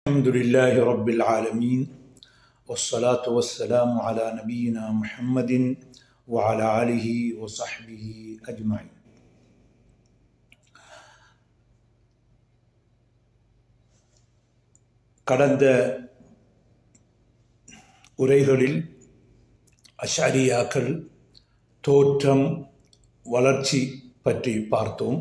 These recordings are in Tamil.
الحمد لله رب العالمين والصلاة والسلام على نبينا محمد وعلى آله وصحبه أجمعين. கடந்த உரைகளில் அஷ்அரியாக்கள் தோற்றம் வளர்ச்சி பற்றி பார்த்தோம்.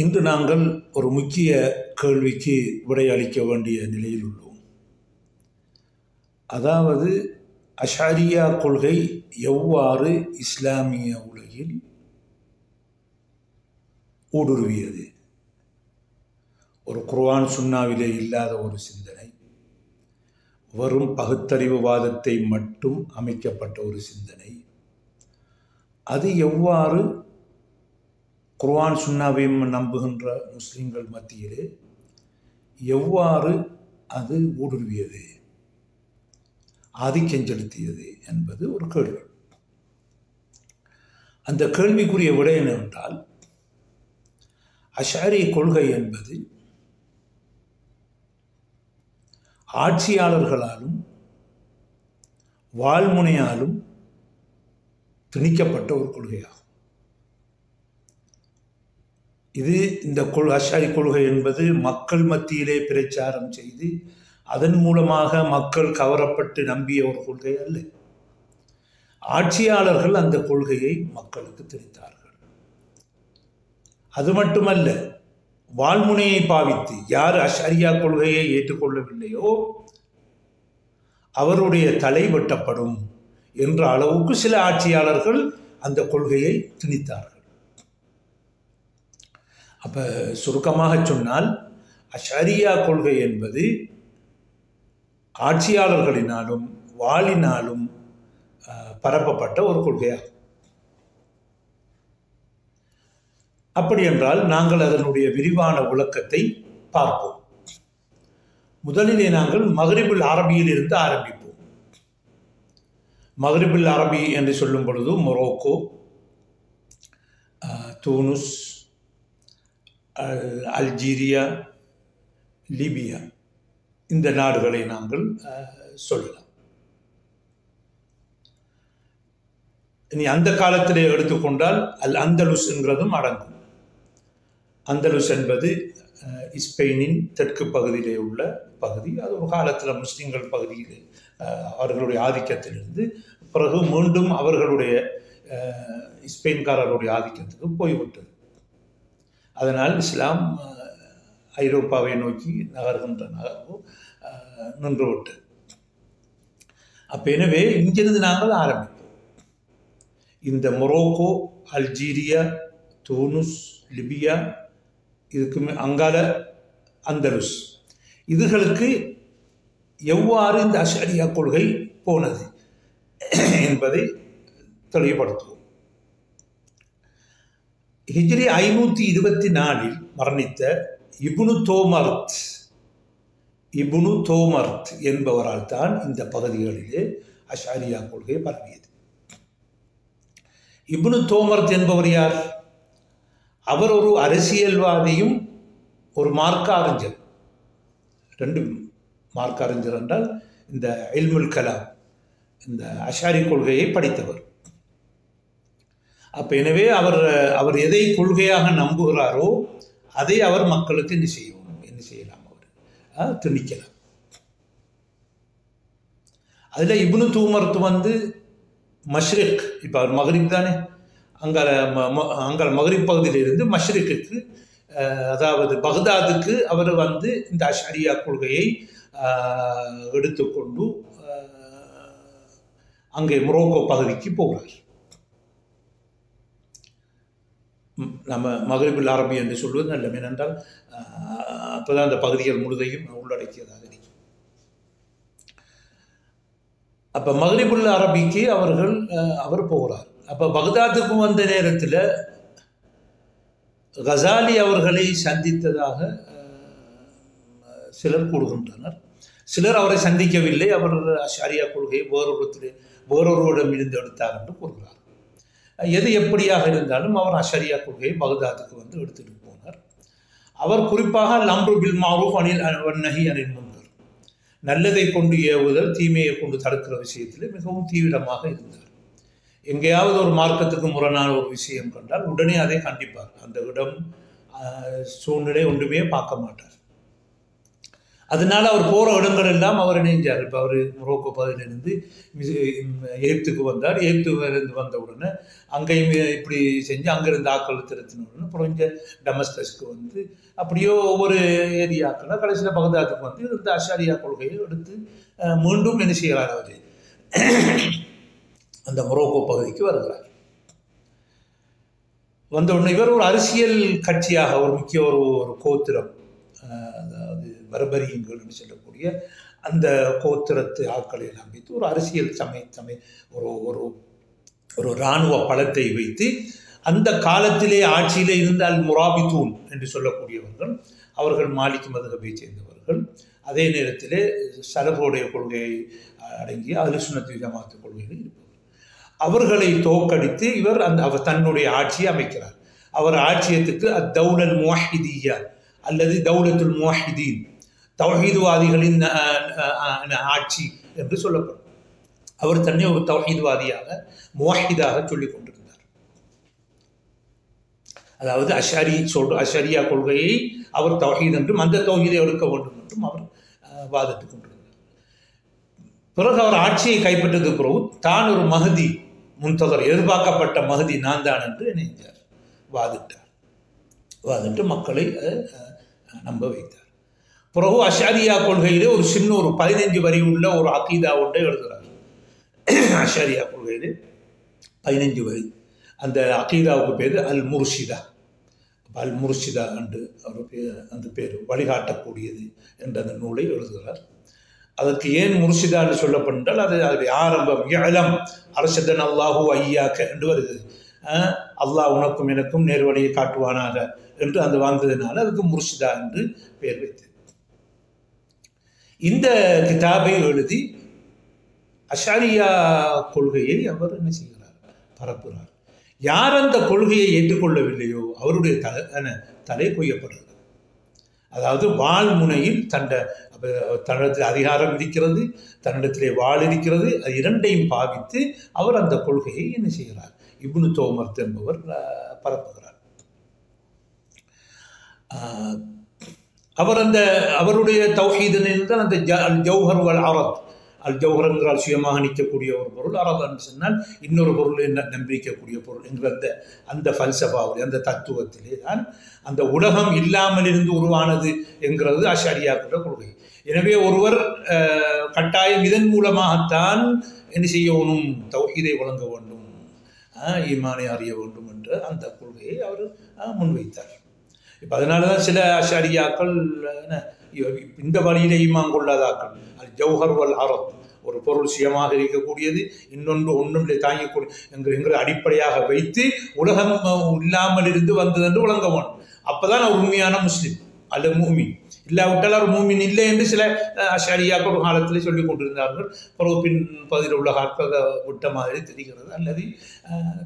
இன்று நாங்கள் ஒரு முக்கிய கேள்விக்கு விடையளிக்க வேண்டிய நிலையில் உள்ளோம். அதாவது அஷ்அரியா கொள்கை எவ்வாறு இஸ்லாமிய உலகில் ஊடுருவியது? ஒரு குர்ஆன் சுன்னாவிலே இல்லாத ஒரு சிந்தனை, வெறும் பகுத்தறிவுவாதத்தை மட்டும் அமைக்கப்பட்ட ஒரு சிந்தனை, அது எவ்வாறு குர்ஆன் சுன்னாவையும் நம்புகின்ற முஸ்லிம்கள் மத்தியிலே எவ்வாறு அது ஊடுருவியது, ஆதிக்கம் செலுத்தியது என்பது ஒரு கேள்வி. அந்த கேள்விக்குரிய விடை என்னவென்றால், அஷ்அரி கொள்கை என்பது ஆட்சியாளர்களாலும் வாழ்முனையாலும் திணிக்கப்பட்ட ஒரு கொள்கையாகும். இந்த அஷ்அரி கொள்கை என்பது மக்கள் மத்தியிலே பிரச்சாரம் செய்து அதன் மூலமாக மக்கள் கவரப்பட்டு நம்பிய ஒரு கொள்கை அல்ல. ஆட்சியாளர்கள் அந்த கொள்கையை மக்களுக்கு திணித்தார்கள். அது மட்டுமல்ல, வாழ்முனையை பாவித்து யார் அஷ்அரியா கொள்கையை ஏற்றுக்கொள்ளவில்லையோ அவருடைய தலை வெட்டப்படும் என்ற அளவுக்கு சில ஆட்சியாளர்கள் அந்த கொள்கையை திணித்தார்கள். அப்போ சுருக்கமாக சொன்னால், அஷ்அரியா கொள்கை என்பது ஆட்சியாளர்களினாலும் வாளினாலும் பரப்பப்பட்ட ஒரு கொள்கையாகும். அப்படி என்றால் நாங்கள் அதனுடைய விரிவான விளக்கத்தை பார்ப்போம். முதலிலே நாங்கள் மக்ரிபுல் அரபியில் இருந்து ஆரம்பிப்போம். மக்ரிபுல் அரபி என்று சொல்லும் பொழுது மொரோக்கோ, தூனுஸ், அல்ஜீரியா, லிபியா, இந்த நாடுகளை நாங்கள் சொல்லலாம். இனி அந்த காலத்திலே எடுத்துக்கொண்டால் அந்தலுஸ் என்கிறதும் அடங்கும். அந்தலுஸ் என்பது ஸ்பெயினின் தெற்கு பகுதியிலே உள்ள பகுதி. அது ஒரு காலத்தில் முஸ்லிம்கள் பகுதியில் அவர்களுடைய ஆதிக்கத்திலிருந்து பிறகு மீண்டும் அவர்களுடைய ஸ்பெயின்காரர்களுடைய ஆதிக்கத்துக்கு போய்விட்டது. அதனால் இஸ்லாம் ஐரோப்பாவை நோக்கி நகர்கின்ற நகர்வு நின்றுவிட்டது. அப்போ எனவே இங்கிருந்து நாங்கள் ஆரம்பிப்போம். இந்த மொரோக்கோ, அல்ஜீரியா, தூனுஸ், லிபியா, இதுக்கு அங்கால அந்தலுஸ், இதுகளுக்கு எவ்வாறு இந்த அஷ்அரியா கொள்கை போனது என்பதை தெளிவுபடுத்துவோம். ஹிஜ்ரி 524 மரணித்த இப்னு தோமர்த் என்பவரால் தான் இந்த பகுதிகளிலே அஷ்அரியா கொள்கை பரவியது. இப்னு தோமர்த் என்பவர் யார்? அவர் ஒரு அரசியல்வாதியும் ஒரு மார்க்க அறிஞர். ரெண்டு மார்க்க அறிஞர் என்றால் இந்த இல்முல் கலாம், இந்த அஷ்அரி கொள்கையை படித்தவர். அப்போ எனவே அவர் எதை கொள்கையாக நம்புகிறாரோ அதை அவர் மக்களுக்கு என்ன செய்யலாம், அவர் திணிக்கலாம். அதில் இப்னு தூமர்த் மஷ்ரிக், இப்போ அவர் மக்ரிப் தானே, அங்கே மக்ரிப் பகுதியிலிருந்து மஷ்ரிக்கு, அதாவது பக்தாதுக்கு அவர் இந்த அஷ்அரியா கொள்கையை எடுத்துக்கொண்டு அங்கே மொரோக்கோ பகுதிக்கு போகிறார். நம்ம மக்ரிபுல் அரபி என்று சொல்வது நல்ல, ஏனென்றால் அப்போதான் அந்த பகுதிகள் முழுதையும் உள்ளடக்கியதாக இருக்கும். அப்போ மக்ரிபுல் அரபிக்கு அவர் போகிறார். அப்போ பக்தாதுக்கு வந்த நேரத்தில் கசாலி அவர்களை சந்தித்ததாக சிலர் கூறுகின்றனர். சிலர் அவரை சந்திக்கவில்லை, அவர் அஷ்அரியா கொள்கையை வேறொருவரிடம் இருந்து எடுத்தார் என்று கூறுகிறார். எது எப்படியாக இருந்தாலும் அவர் அஷ்அரியா கொள்கையை பக்தாதுக்கு எடுத்துகிட்டு போனார். அவர் குறிப்பாக அம்ரு பில் மஅரூஃப் நஹி அனில் முன்கர், நல்லதை கொண்டு ஏவுதல் தீமையை கொண்டு தடுக்கிற விஷயத்தில் மிகவும் தீவிரமாக இருந்தார். எங்கேயாவது ஒரு மார்க்கத்துக்கு முரணான ஒரு விஷயம் கண்டால் உடனே அதை கண்டிப்பார். அந்த இடம் சூழ்நிலை ஒன்றுமே பார்க்க மாட்டார். அதனால அவர் போகிற இடங்கள் எல்லாம் அவர் இணைஞ்சார். இப்போ அவர் மொரோக்கோ பகுதியிலிருந்து எகிப்துக்கு வந்தார். எகிப்துலேருந்து வந்த உடனே அங்கேயும் இப்படி செஞ்சு அங்கேருந்து ஆக்கள் திருத்தின உடனே அப்புறம் இங்கே டமஸ்கஸ்க்கு வந்து அப்படியோ ஒவ்வொரு ஏரியாக்கள்னா கடைசியில் பகதாதுக்கு வந்து இந்த அஷாரியா கொள்கையை எடுத்து மீண்டும் என்ன செய்கிறார், அவர் அந்த மொரோக்கோ பகுதிக்கு வருகிறார். வந்த உடனே இவர் ஒரு அரசியல் கட்சியாக ஒரு முக்கிய ஒரு கோத்திரம், அதாவது பர்பரியன்கள் என்று சொல்லக்கூடிய அந்த கோத்திரத்து ஆட்களை எல்லாம் வைத்து ஒரு அரசியல் ஒரு ஒரு இராணுவ பலத்தை வைத்து அந்த காலத்திலே ஆட்சியிலே இருந்த அல் முராபித்தூன் என்று சொல்லக்கூடியவர்கள், அவர்கள் மாலிக் மதுஹபை சேர்ந்தவர்கள். அதே நேரத்திலே சலபுடைய கொள்கையை அடங்கிய அஹ்லு சுன்னத் ஜமாத் கொள்கையில் இருப்பவர். அவர்களை தோற்கடித்து இவர் அவர் தன்னுடைய ஆட்சியை அமைக்கிறார். அவர் ஆட்சியத்துக்கு அத்தௌலல் முவஹிதியா அல்லது தௌலத்துல் முவஹிதீன், தௌஹீதுவாதிகளின் ஆட்சி என்று சொல்லப்படும். அவர் தன்னை ஒரு தௌஹீதுவாதியாக முவஹிதாக சொல்லிக் கொண்டிருந்தார். அதாவது அஷரியா கொள்கையை அவர் தௌஹீத் என்றும் அந்த தௌஹீதை எடுக்க வேண்டும் என்றும் அவர் வாதிட்டுக் கொண்டிருந்தார். பிறகு அவர் ஆட்சியை கைப்பற்றதுக்கு பிறகு தான் ஒரு மஹதி முன்தகர், எதிர்பார்க்கப்பட்ட மஹதி நான் தான் என்று நினைத்தார். வாதிட்டு மக்களை நம்ப வைத்தார். பிறகு அஷாரியா கொள்கையிலே ஒரு சின்ன ஒரு 15 வரி உள்ள ஒரு அகீதா ஒன்றை எழுதுகிறார். அஷாரியா கொள்கையிலே 15 வரி, அந்த அகீதாவுக்கு பேர் அல் முர்ஷிதா. அல் முர்ஷிதா என்று அந்த பேர் வழிகாட்டக்கூடியது என்ற அந்த நூலை எழுதுகிறார். அதற்கு ஏன் முர்ஷிதா என்று சொல்லப்பட்டால் அது ஆரம்பம் இஅலம் அர்ஷதன் அல்லாஹு ஐயாக்க என்று வருகிறது. அல்லாஹ் உனக்கும் எனக்கும் நேர்வழியை காட்டுவானாக என்று அந்த வாழ்ந்ததுனால அதுக்கு முர்ஷிதா என்று பெயர் வைத்தது. இந்த கிதாபை எழுதி அஷாரியா கொள்கையை அவர் என்ன செய்கிறார், பரப்புகிறார். யார் அந்த கொள்கையை ஏற்றுக்கொள்ளவில்லையோ அவருடைய தலை கொய்யப்படுகிறது. அதாவது வாள் முனையில் தன்னிடத்தில் அதிகாரம் இருக்கிறது, தன்னிடத்திலே வாள் இருக்கிறது, அது இரண்டையும் பாவித்து அவர் அந்த கொள்கையை என்ன செய்கிறார், இப்னு தோமர்த் என்பவர் பரப்புகிறார். அவர் அவருடைய தௌஹீதில் தான் அந்த ஜௌஹர் வல் அரத், அல் ஜௌஹர் என்றால் சுயமாக நிற்கக்கூடிய ஒரு பொருள், அரத் என்று சொன்னால் இன்னொரு பொருளை நம்பிக்கக்கூடிய பொருள் என்கிற அந்த ஃபல்சஃபாவில் அந்த தத்துவத்திலே தான் அந்த உலகம் இல்லாமல் இருந்து உருவானது என்கிறது அஷாரியாக்கள கொள்கை. எனவே ஒருவர் கட்டாயம் இதன் மூலமாகத்தான் என்ன செய்யணும், தௌஹீதை வழங்க வேண்டும், ஈமானை அறிய வேண்டும் என்ற அந்த கொள்கையை அவர் முன்வைத்தார். இப்போ அதனால தான் சில அஷாரியாக்கள் இந்த வழியிலே ஈமான் கொள்ளாதாக்கள் அல் ஜௌஹர் வல் அரத், ஒரு பொருள் சுயமாக இருக்கக்கூடியது, ஒன்றும் தாங்கக்கூடிய என்கிற அடிப்படையாக வைத்து உலகம் இல்லாமல் இருந்து வந்தது என்று வழங்க வேண்டும். அப்போதான் அவர் உண்மையான முஸ்லீம் அல்ல மூமின். இல்லாவிட்டால் அவர் மூமின் இல்லை என்று சில அஷாரியாக்கள் ஒரு காலத்தில் சொல்லிக் கொண்டிருந்தார்கள். பிறகு பின் பகுதியில் உள்ள ஆட்கள் விட்ட மாதிரி தெரிகிறது, அல்லது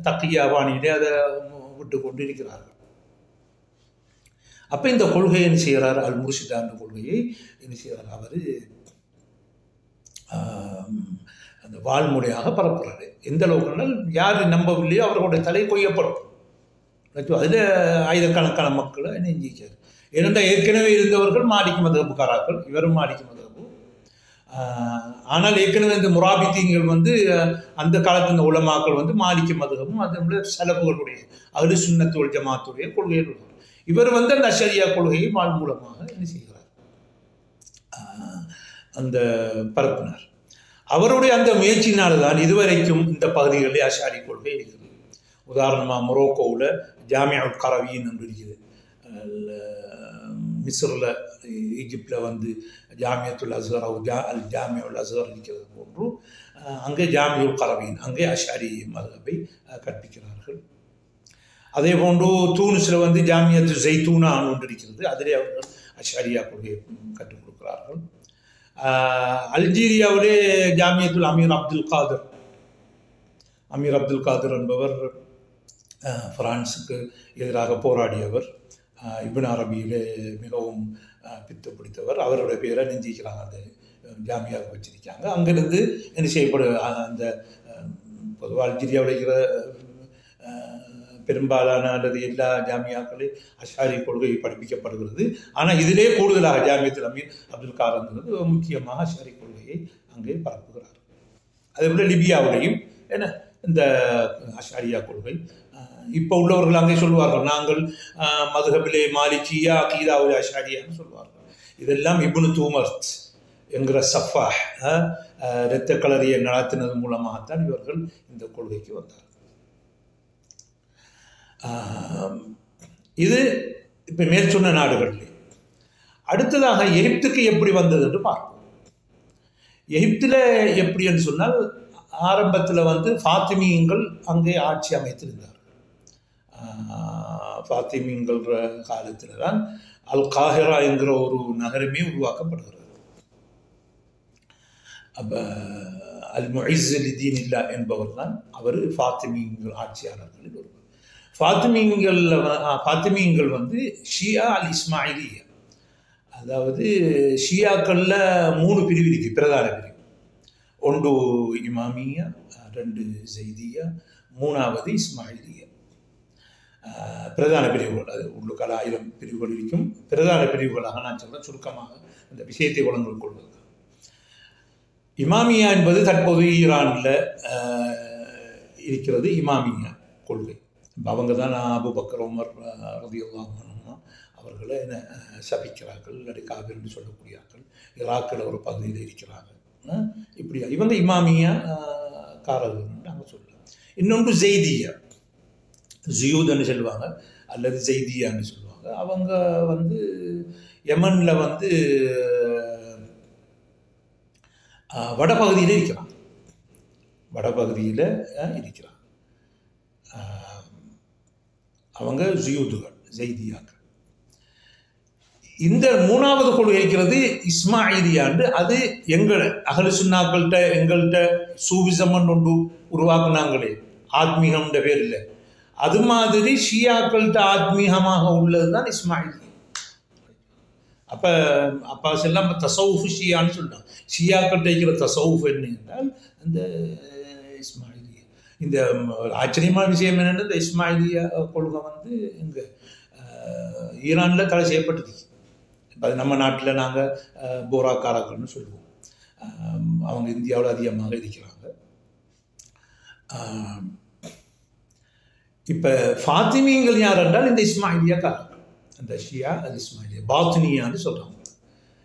தக்கியா பாணியிலே அதை விட்டு கொண்டு இருக்கிறார்கள். அப்போ இந்த கொள்கையை என்ன செய்கிறார், அல் முர்ஷிதா என்ற கொள்கையை என்ன செய்கிறார், அவர் அந்த வாழ்முறையாக பரப்புறாரு. எந்த அளவுக்குனால் யார் நம்பவில்லையோ அவர்களுடைய தலை கொய்யப்படும். அதில் ஆயிரக்கணக்கான மக்களை நெஞ்சிக்கார். ஏனென்றால் ஏற்கனவே இருந்தவர்கள் மாலிக் மதுஹபுக்காராக்கள், இவரும் மாலிக் மதுஹபு. ஆனால் ஏற்கனவே இந்த முராபித்தீன்கள் அந்த காலத்தின் உலமாக்கள் மாலிக் மதுஹபும் அதனுடைய சலபுகளுடைய அஹ்லு சுன்னத் வல் ஜமாத்துடைய கொள்கைகள். இவர் அந்த அஷரியா கொள்கையை வாழ் மூலமாக என்ன செய்கிறார், அந்த பரப்பினார். அவருடைய அந்த முயற்சியினால்தான் இதுவரைக்கும் இந்த பகுதிகளில் அஷாரி கொள்கை இருக்கிறது. உதாரணமாக மொரோக்கோவில் ஜாமியா உல் கரவீன் என்று இருக்குது, மிஸ்ரில் ஈஜிப்டில் ஜாமியத்துல் அஸ்ஹர் அல் ஜாமியா உல் அஸ்ஹர் இருக்கிறது போன்று அங்கே ஜாமியுல் கரவீன், அங்கே அஷாரி மதுஹபை கற்பிக்கிறார்கள். அதே போன்று தூனிஸில் ஜாமியத்து ஜெய்தூனா ஒன்று இருக்கிறது, அதிலே அவர்கள் அஷாரியா கொள்கையை கற்றுக் கொடுக்கிறார்கள். அல்ஜீரியாவிலே ஜாமியத்துல் அமீர் அப்துல் காதர் என்பவர் பிரான்ஸுக்கு எதிராக போராடியவர். இப்னு அரபியிலே மிகவும் பித்து பிடித்தவர். அவருடைய பேரை நெஞ்சிக்கிறாங்க, அந்த ஜாமியாவுக்கு வச்சிருக்காங்க. அங்கிருந்து என்ன செய்யப்படும், அந்த பொதுவாக அல்ஜீரியாவில் இருக்கிற பெரும்பாலான அல்லது எல்லா ஜாமியாக்களில் அஷாரி கொள்கை படிப்பிக்கப்படுகிறது. ஆனால் இதிலே கூடுதலாக ஜாமியத்துல் அமீர் அப்துல் காரங்கிறது முக்கியமாக அஷாரி கொள்கையை அங்கே பரப்புகிறார். அதேபோல் லிபியாவிலையும் என்ன இந்த அஷாரியா கொள்கை இப்போ உள்ளவர்கள் அங்கே சொல்வார்கள், நாங்கள் மதுஹபிலே மாலிகியா அகீதாவுல் அஷாரியான்னு சொல்வார்கள். இதெல்லாம் இப்னு தூமர்த் என்கிற சஃபாஹ் இரத்த களரியை நடத்தினது மூலமாகத்தான் இவர்கள் இந்த கொள்கைக்கு வந்தார்கள். இது இப்போ மேல் சொன்ன நாடுகளிலே. அடுத்ததாக எகிப்துக்கு எப்படி வந்தது என்று பார்ப்போம். எகிப்தில் எப்படி என்று சொன்னால், ஆரம்பத்தில் ஃபாத்திமியங்கள் அங்கே ஆட்சி அமைத்திருந்தார்கள். ஃபாத்திமியங்கள் காலத்தில் தான் அல் காஹிரா என்கிற ஒரு நகரமே உருவாக்கப்படுகிறது. அப்போ அல் முஇஸ் லிதீன் இல்லா என்பவர் தான் அவர் ஃபாத்திமியங்கள் ஆட்சியாளர்களில் ஒருவர். ஃபாத்திமியங்கள் ஷியா அல் இஸ்மாயிலியா, அதாவது ஷியாக்களில் 3 பிரிவு இருக்குது, பிரதான பிரிவு. 1 இமாமியா, 2 ஜெய்தியா, 3வது இஸ்மாயிலியா. பிரதான பிரிவுகள், அது உள்ளுக்கால 1000 பிரிவுகள் இருக்கும். பிரதான பிரிவுகளாக நான் சொல்கிறேன், சுருக்கமாக இந்த விஷயத்தை வழங்கிக் கொள்வது. இமாமியா என்பது தற்போது ஈரானில் இருக்கிறது இமாமியா கொள்கை. அவங்க தான் அபூபக்கர் உமர் ரலியல்லாஹு அன்ஹு அவர்களை சபிக்கிறார்கள், இல்லாட்டி காபிர் என்று சொல்லக்கூடியார்கள். ஈராக்கில் ஒரு பகுதியில் இருக்கிறாங்க. இப்படியா இவங்க இமாமியா காரர்கள் நாங்கள் சொல்லலாம். இன்னொன்று ஜெய்தியா, ஜியூதுன்னு சொல்லுவாங்க அல்லது ஜெய்தியான்னு சொல்லுவாங்க. அவங்க யமனில் வடபகுதியில் இருக்கிறாங்க. வடபகுதியில் இருக்கிறாங்க அவங்க ஜியூதுகள், ஜெய்தியாக்கள். இந்த 3வது கொள்கை இருக்கிறது இஸ்மாயிலியாண்டு. அது எங்களை அகலு சுன்னாக்கள்கிட்ட எங்கள்கிட்ட சூவிசமன் ஒன்று உருவாக்குனாங்களே, ஆத்மீகம்ன்ற பேர் இல்லை, அது மாதிரி ஷியாக்கள்கிட்ட ஆத்மீகமாக உள்ளது தான் இஸ்மாயிலியா. அப்போ எல்லாம் தசவுஃப் ஷியான்னு சொல்லிட்டாங்க. ஷியாக்கள்கிட்ட இருக்கிற தசவுஃப் என்ன என்றால் அந்த இஸ்மாயிலியா. இந்த ஆச்சரியமான விஷயம் என்னென்னா, இந்த இஸ்மாயிலியா கொள்கை இங்கே ஈரானில் தடை செய்யப்பட்டிருக்கு. அது நம்ம நாட்டில் நாங்கள் போராக்காரர்கள்னு சொல்லுவோம். அவங்க இந்தியாவில் அதிகமாக இருக்கிறாங்க. இப்போ ஃபாத்திமியங்கள் யார் என்றால் இந்த இஸ்மாயிலியா காரர்கள், அந்த ஷியா அது இஸ்மாயிலியா பாத்தினியான்னு சொல்கிறாங்க.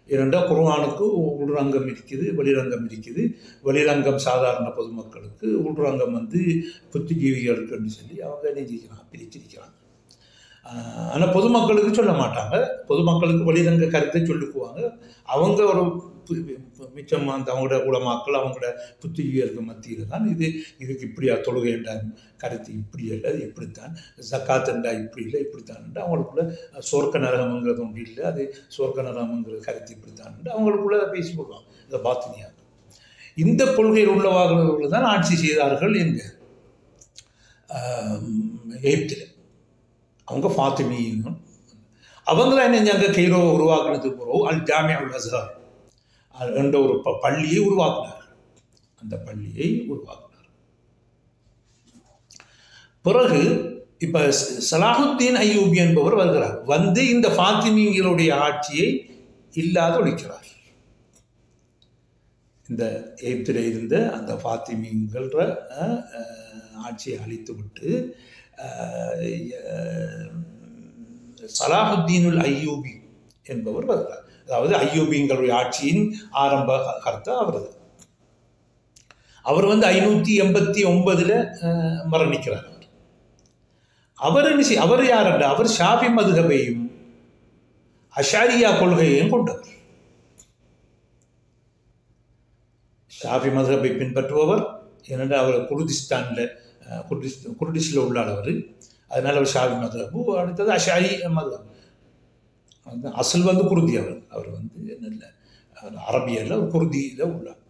ஏனென்றால் குர்ஆனுக்கு உள்ரங்கம் இருக்குது, வெளிரங்கம் இருக்குது. வெளிரங்கம் சாதாரண பொதுமக்களுக்கு, உள்ரங்கம் புத்திஜீவிகளுக்குன்னு சொல்லி அவங்க நெஞ்சிக்கிறாங்க, பிரிச்சிருக்கிறாங்க. ஆனால் பொதுமக்களுக்கு சொல்ல மாட்டாங்க. பொதுமக்களுக்கு வெளிரங்க கருத்தை சொல்லிக்குவாங்க. அவங்க ஒரு மிச்சம் அவங்களோட உலமாக்கள் அவங்களோட புத்திஜீவிகளுக்கு மத்தியில் தான் இதுக்கு இப்படியா தொழுகை என்ற கருத்து இப்படி இல்லை, அது இப்படித்தான், ஜக்காத் என்றா இப்படி இல்லை இப்படித்தான், அவங்களுக்குள்ள சொர்க்க நரகம்ங்கிறது ஒன்று இல்லை, அது சொர்க்க நரகம்ங்கிற கருத்து இப்படித்தான் அவங்களுக்குள்ள பேசி போடுவாங்க. இதை பாத்தினியாக இந்த கொள்கையில் உள்ளவர்கள் தான் ஆட்சி செய்தார்கள் எங்கே எகிப்தில். அவங்க ஃபாத்திமியங்க. அவங்களாம் என்ன செஞ்சாங்க, கெய்ரோ உருவாக்குனதுக்கு பிறகு அல் ஜாமியா உல் அஸ்ஹர் என்ற ஒரு பள்ளியை உருவாக்கினார். அந்த பள்ளியை உருவாக்கினார். பிறகு இப்போ சலாஹுத்தீன் அய்யூபி என்பவர் வருகிறார். இந்த ஃபாத்திமியங்களுடைய ஆட்சியை இல்லாத ஒழிக்கிறார். இந்த எகிப்தில் இருந்த அந்த ஃபாத்திமியங்கள்ன்ற ஆட்சியை அழித்துவிட்டு சலாஹுத்தீனுல் அய்யூபி என்பவர் வருகிறார். அதாவது அய்யூபிங்களுடைய ஆட்சியின் ஆரம்ப கர்த்தா அவர் தான். அவர் 589 மரணிக்கிறார். அவர் யார் என்ற அவர் ஷாஃபி மதுஹபையும் அஷாரியா கொள்கையையும் கொண்டவர். ஷாஃபி மதுஹபை பின்பற்றுபவர். ஏனென்றால் அவர் குர்திஷில் உள்ளானவர். அதனால் அவர் ஷாஃபி மதுஹபு. அடுத்தது அஷாரி மதுஹப். அசல் குருதி. அவர் நல்ல அரபியில் குருதியில் உள்ளார்.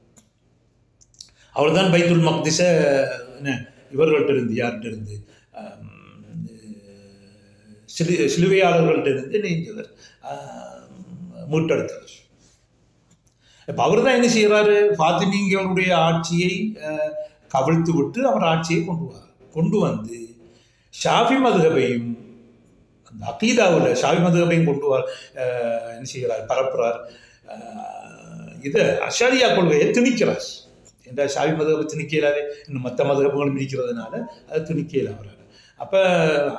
அவர் தான் பைத்துல் மக்திஸை இவர்கள்ட்ட இருந்து யார்கிட்ட இருந்து சிலுவையாளர்களிடமிருந்து நெஞ்சவர் மீட்டெடுத்தவர். இப்போ அவர் தான் என்ன செய்கிறாரு, ஃபாத்திமிங்களுடைய ஆட்சியை கவிழ்த்து விட்டு அவர் ஆட்சியை கொண்டு வந்து ஷாஃபி மதுஹபையும் அந்த அகீதாவில் ஷாஃபி மதுஹபையும் என்ன செய்கிறார், பரப்புறார். இதை அஷாரியா கொள்கையை திணிக்கிறார். என்ற ஷாஃபி மதுஹபை திணிக்கலாது, இன்னும் மற்ற மதுஹபுகளும் இருக்கிறதுனால அதை திணிக்கல அவரால். அப்போ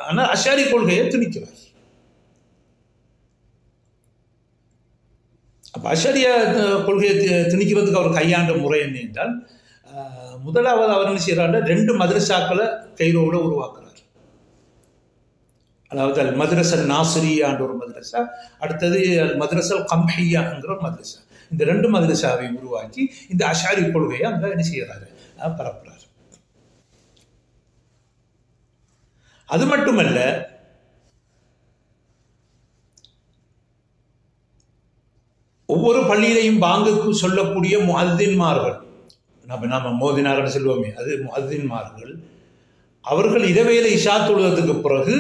ஆனால் அஷாரி கொள்கையை திணிக்கிறார். அப்போ அஷாரியா கொள்கையை திணிக்கிறதுக்கு அவர் கையாண்ட முறை என்ன என்றால், முதலாவது அவர் என்ன செய்கிறார், 2 மதரசாக்களை கைரோவில் உருவாக்குறார். அதாவது அல் மதரசல் நாசிரியான்ற ஒரு மதரசா, அடுத்தது அல் மதரசல் கம்ஹியாங்கிற ஒரு மதரசா. இந்த 2 மதரசாவை உருவாக்கி இந்த அஷாரி கொள்கையை அங்கே என்ன செய்கிறாரு, பரப்புறார். அது மட்டுமல்ல, ஒவ்வொரு பள்ளியிலையும் பாங்குக்கு சொல்லக்கூடிய முஅத்தின்மார்கள், நம்ம மோதினார்னு சொல்லுவோமே, அது முஅத்தின்மார்கள், அவர்கள் இடவேளை இஷா தொழுவதற்கு பிறகு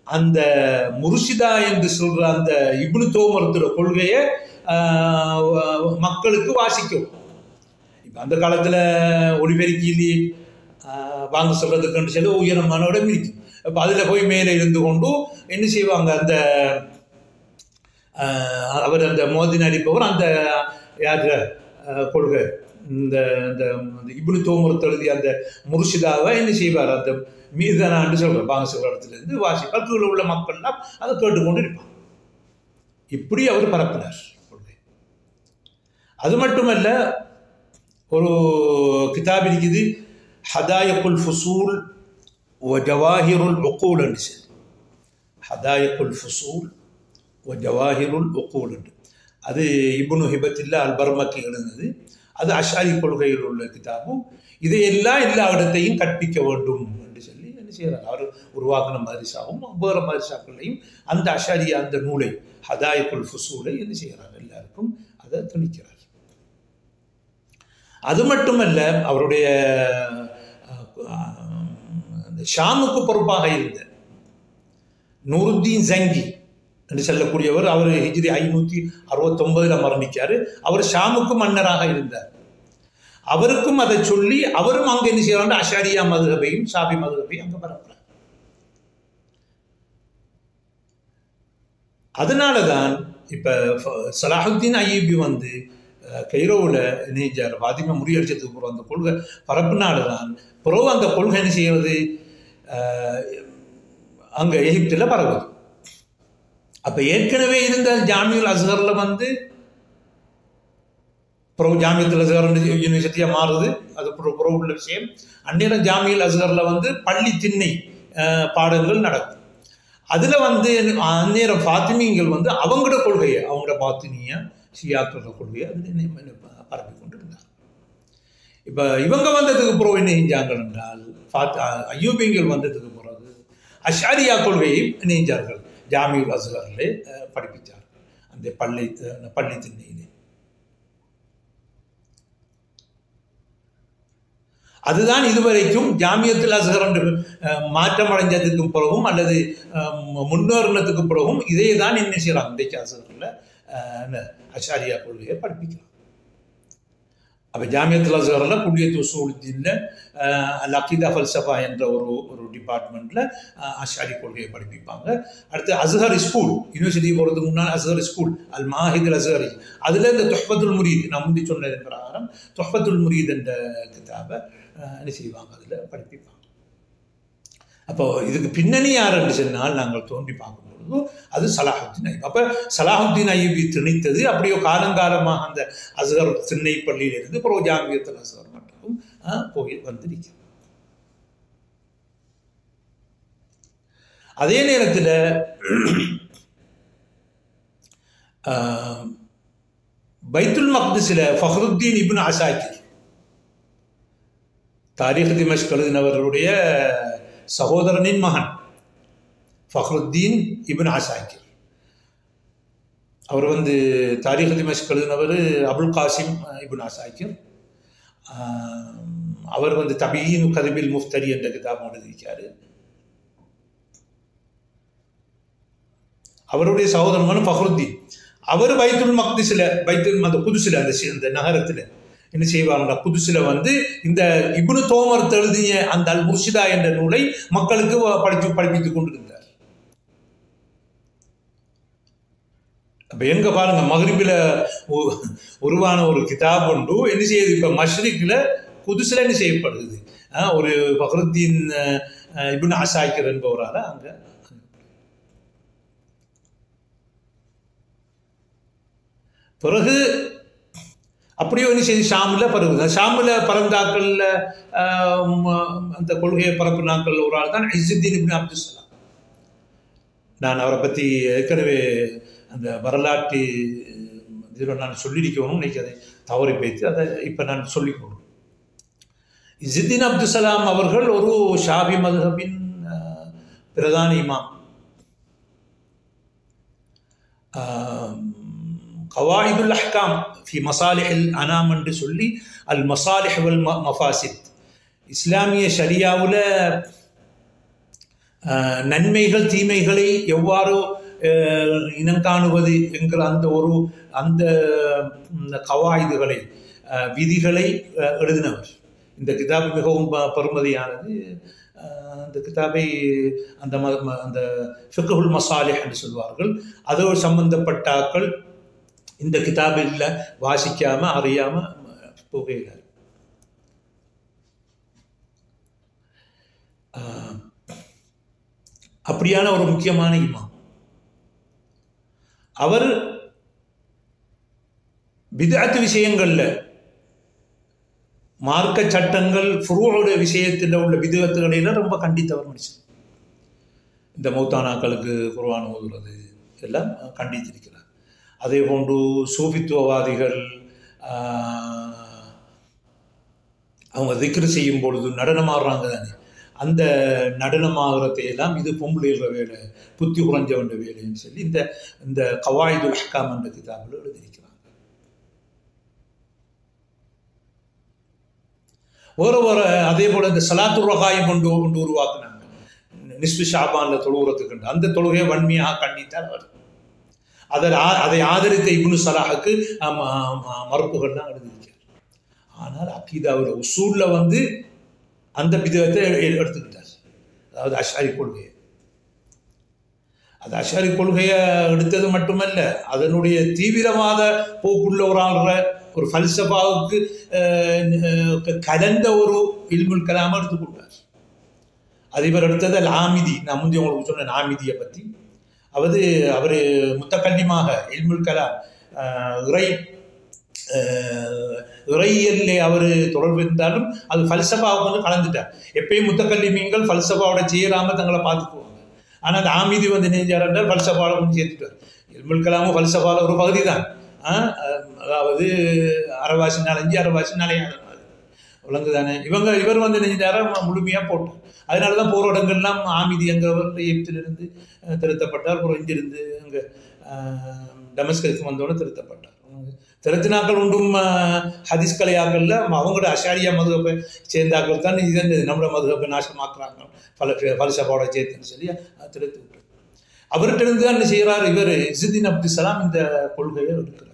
அந்த முர்ஷிதா என்று சொல்ற அந்த இப்னு தோமரத்தோட கொள்கையை மக்களுக்கு வாசிக்கும். இப்போ அந்த காலத்தில் ஒளிபெருக்கியிலே வாங்க சொல்றதுக்குன்னு சொல்லி உயரமான இடம் இருக்கும். இப்போ அதில் போய் மேலே இருந்து கொண்டு என்ன செய்வாங்க, அந்த அவர் அந்த மோதின் அடிப்பவர் அந்த யார் கொள்கை இந்த இப்னு தோமரத் எழுதிய அந்த முர்ஷிதாவை என்ன செய்வார், அந்த மீதானான்னு சொல்கிறார், பாங்க சொல்கிற இடத்துலேருந்து வாசிப்பார். கீழே உள்ள மக்கள்லாம் அதை கேட்டுக்கொண்டு இருப்பாங்க. இப்படி அவர் பரப்பினார் கொள்கை. அது மட்டுமல்ல, ஒரு கிதாப் இருக்குது, ஹதாயக்குல் ஃபுசூல் வ ஜவாஹிருல் உக்கூல் என்று சொல்லி. ஹதாயக்குல் ஃபுசூல் வ ஜவாஹிருல் உக்கூல் என்று, அது இப்னு ஹிபத்தில்லா அல் பர்மக்கி எழுந்தது. அது அஷாரி கொள்கையில் உள்ள கிதாபும். இதையெல்லாம் எல்லா இடத்தையும் கற்பிக்க வேண்டும் என்று சொல்லி என்ன செய்கிறார், அவர் உருவாக்கின மதரசாவும் வேறு மதரசாக்களையும் அந்த அஷாரி அந்த நூலை ஹதாயக்குல் ஃபுசூலை என்ன செய்கிறார், எல்லாருக்கும் அதை திணிக்கிறார். அது மட்டுமல்ல, அவருடைய ஷாமுக்கு பொறுப்பாக இருந்த நூருத்தீன் ஜங்கி என்று சொல்லக்கூடியவர், அவர் ஹிஜ்ரி 569 மரணிச்சார். அவர் ஷாமுக்கு மன்னராக இருந்தார். அவருக்கும் அதை சொல்லி அவரும் அங்கே என்ன செய்யறாரு, அஷாரியா மதுஹபையும் ஷாஃபி மதுஹபையும் அங்கே பரப்புறார். அதனால தான் இப்போ சலாஹுத்தீன் அய்யூபி வந்து கைரோவில் இணைஞ்சார். ஃபாத்திமா முறியடிச்சதுக்கு பிறகு அந்த கொள்கை பரப்புனால தான் பிறகு அந்த கொள்கை என்ன செய்வது, அங்கே எகிப்தில் பரவுது. அப்போ ஏற்கனவே இருந்த ஜாமியுல் அஸ்ஹரில் வந்து பிறகு ஜாமியத்துல் அஸ்ஹர் யூனிவர்சிட்டியாக மாறுது. அது பிறகு உள்ள விஷயம். அந்நேரம் ஜாமியுல் அஸ்ஹரில் வந்து பள்ளி திண்ணை பாடங்கள் நடக்கும். அதில் வந்து அந்நேரம் ஃபாத்திமிங்கள் வந்து அவங்களோட கொள்கையை, அவங்களோட பாத்தினியா ஷியாக்களோட கொள்கையை அது பரப்பி கொண்டு இருந்தாங்க. இப்போ இவங்க வந்ததுக்கு பிறகு என்ன செஞ்சாங்க என்றால், அய்யூபிங்கள் வந்ததுக்கு பிறகு அஷாரியா கொள்கையை இணைஞ்சார்கள். ஜாமியுல் அஸ்ஹரிலே படிப்பிச்சார்கள், அந்த பள்ளி திண்ணையிலே. அதுதான் இதுவரைக்கும் ஜாமியத்துல் அஸ்ஹர் என்று மாற்றம் அடைஞ்சதுக்கும் பிறகும் அல்லது முன்னேறினதுக்கு பிறகும் இதே தான் என்ன செய்யலாம், இன்றைக்கு அஸ்ஹரில் அஷாரியா கொள்கையை படிப்பிக்கலாம். அப்போ ஜாமியத்துல் அஸ்ஹரில் குல்லியத் உசூலுத்தீன்ல அல் அகீதா ஃபல்சஃபா என்ற ஒரு டிபார்ட்மெண்ட்டில் அஷாரி கொள்கையை படிப்பிப்பாங்க. அடுத்து அஸ்ஹர் ஸ்கூல், யூனிவர்சிட்டி போகிறதுக்கு முன்னால் அஸ்ஹர் ஸ்கூல் அல் மாஹிதுல் அஸ்ஹரி, அதில் இந்த தொஹ்பத்துல் முரீத், நான் முந்தி சொன்னதன் பிரகாரம் தொஹ்பத்துல் முரீத் என்ற கிதாபை என்ன செய்வாங்க, அதில் படிப்பிப்பாங்க. அப்போ இதுக்கு பின்னணி யார் என்று சொன்னால் நாங்கள் தோண்டி பார்க்கும்பொழுது அது சலாஹுத்தீன் அய்யூபி. அப்போ சலாஹுத்தீன் அய்யூபி திணித்தது அப்படியோ காலங்காலமாக அந்த அஸ்ஹர் திண்ணை பள்ளியிலிருந்து பிறகு ஜாமியத்துல் அஸ்ஹர் மட்டும் போய் வந்திருக்கிறது. அதே நேரத்தில் பைத்துல் மக்திஸில் ஃபஹ்ருத்தீன் இப்னு அசாக்கிர், தாரீக் திமஷ்க் எழுதினவர்களுடைய சகோதரனின் மகன் ஃபஹ்ருத்தீன் இப்னு அசாக்கிர், அவர் வந்து தாரீக் திமஷ்க் எழுதினவர் அபுல் காசிம் இப்னு அசாக்கிர். அவர் வந்து தபீன் கதிபில் முஃப்தரி என்ற கிதாபம் எழுதியிருக்காரு. அவருடைய சகோதரமான ஃபஹ்ருத்தீன். அவர் பைத்துல் மக்திஸில் அந்த குதுசில் அந்த நகரத்தில் என்ன செய்வாங்க, குதுசில் வந்து இந்த இப்னு தோமர் எழுதிய அந்த அல் முர்ஷிதா என்ற நூலை மக்களுக்கு படிப்பித்துக் கொண்டிருந்தார். அப்போ எங்கே பாருங்க, மக்ரிபில் உருவான ஒரு கிதாப் ஒன்று என்ன செய்யுது, இப்போ மஷ்ரிக்கில் குதுசில் என்ன செய்யப்படுது, ஒரு ஃபஹ்ருத்தீன் இப்னு அசாக்கிர் என்பவரால் அங்கே. பிறகு அப்படியே ஒன்று செய்து ஷாமில் பரவுது. ஷாமில் பரந்தாக்களில் அந்த கொள்கையை பரப்புனாக்கள் ஒரு ஆள் தான் இஸ்ஸுத்தீன் இப்னு அப்துல் சலாம். நான் அவரை பற்றி ஏற்கனவே அந்த வரலாற்று இதில் நான் சொல்லியிருக்கணும், இன்னைக்கு அதை தவறி போய்த்து அதை இப்போ நான் சொல்லிக்கொள்கிறேன். இஸ்ஸுத்தீன் அப்துல் சலாம் அவர்கள் ஒரு ஷாஃபி மதுஹபின் பிரதான இமாம். கவாயிதுல் அஹ்காம் ஃபி மசாலிஹில் அனாம் என்று சொல்லி அல் மசாலிஹ் வல் மஃபாசித், இஸ்லாமிய ஷரியாவில் நன்மைகள் தீமைகளை எவ்வாறு இனங்காணுவது என்கிற அந்த கவாயிதுகளை விதிகளை எழுதினவர். இந்த கிதாப் மிகவும் பெருமதியானது. அந்த கிதாபை அந்த ஃபிக்ஹுல் மசாலிஹ் என்று சொல்வார்கள். அதோடு சம்பந்தப்பட்டாக்கள் இந்த கிதாபில் வாசிக்காம அறியாம போகிறார். அப்படியான ஒரு முக்கியமான இமாம். அவர் பித்அத் விஷயங்கள்ல, மார்க்க சட்டங்கள் ஃபுரூஉடைய விஷயத்தில் உள்ள பித்அத்துகளில ரொம்ப கண்டித்தவர் மனுஷன். இந்த மௌத்தானாக்களுக்கு குர்ஆன் ஓதுறது எல்லாம் கண்டித்திருக்கிறார். அதே போன்று சூஃபித்துவவாதிகள் அவங்க திக்ர் செய்யும் பொழுது நடனமாடுறாங்க தானே, அந்த நடனமாகறதை எல்லாம் இது பொம்புளைகிற வேலை, புத்தி குறைஞ்ச வேண்டிய வேலைன்னு சொல்லி இந்த கவாயிதுல் அஹ்காம் என்ற கிதாபில் எழுதியிருக்கிறாங்க. வேறு அதே போல் இந்த ஸலாத்துர் ரகாயிம் கொண்டு உருவாக்குனாங்க. நிஸ்ஃபு ஷாபானில் தொழுகிறதுக்கு அந்த தொழுகையை வன்மையாக கண்டித்தார் அவர். அதை ஆதரித்த இப்னு சலாஹுக்கு மறுப்புகள்லாம் எழுதியிருக்கார். ஆனால் அக்கீதாவில் உசூலில் வந்து அந்த பிதத்தை எடுத்துக்கிட்டார். அதாவது அஷ்அரி கொள்கையை. அது அஷ்அரி கொள்கையை எடுத்தது மட்டுமல்ல, அதனுடைய தீவிரவாத போக்குள்ளவராக ஒரு ஃபல்சஃபாவுக்கு கலந்த ஒரு இல்முல் கலாமை எடுத்துக்கொண்டார். அது இவர் எடுத்தது அல் ஆமிதி. நான் முந்தைய உங்களுக்கு சொன்ன ஆமிதியை பற்றி. அவர் முத்தக்கல்லிமாக இல்முல் கலாம் இறையியல்லே அவர் தொடர்பு இருந்தாலும் அது ஃபல்சஃபாவுக்கு வந்து கலந்துட்டார். எப்பயும் முத்தக்கல்லிமீன்கள் ஃபல்சஃபாவோட செய்யறாமல் தங்களை பார்த்துக்குவாங்க. ஆனால் அந்த ஆமிதி வந்து நெஞ்சார் என்றால் ஃபல்சஃபாவில் கொஞ்சம் சேர்த்துட்டார். இல்முல் கலாமும் ஃபல்சஃபாவில் ஒரு பகுதி தான். அதாவது அரைவாசி நாலஞ்சு அரைவாசி நாளையான விளங்கு தானே. இவர் வந்து நெஞ்சார முழுமையாக போட்டார். அதனால தான் போராட்டங்கள்லாம் ஆமிதி என்கிறவர் எகிப்திலிருந்து திருத்தப்பட்டார். அப்புறம் இங்கிருந்து அங்கே டமஸ்கஸுக்கு வந்தோன்னு திருத்தப்பட்டார். திருத்தினாக்கள் ஒன்றும் ஹதீஸ் கலையாக்கள்ல அவங்களோட அஷாரியா மதுகப்பை சேர்ந்தாக்கள் தான் இதன் நம்மளோட மதுகப்பை நாசமாக்குறாங்க ஃபல்சஃபாவோட சேர்த்துன்னு சொல்லி திருத்தி விட்டார். அவர்கிட்ட இருந்து தான் என்ன செய்கிறார் இவர் இஸ்ஸுத்தீன் அப்துல் சலாம் இந்த கொள்கையை எடுக்கிறார்.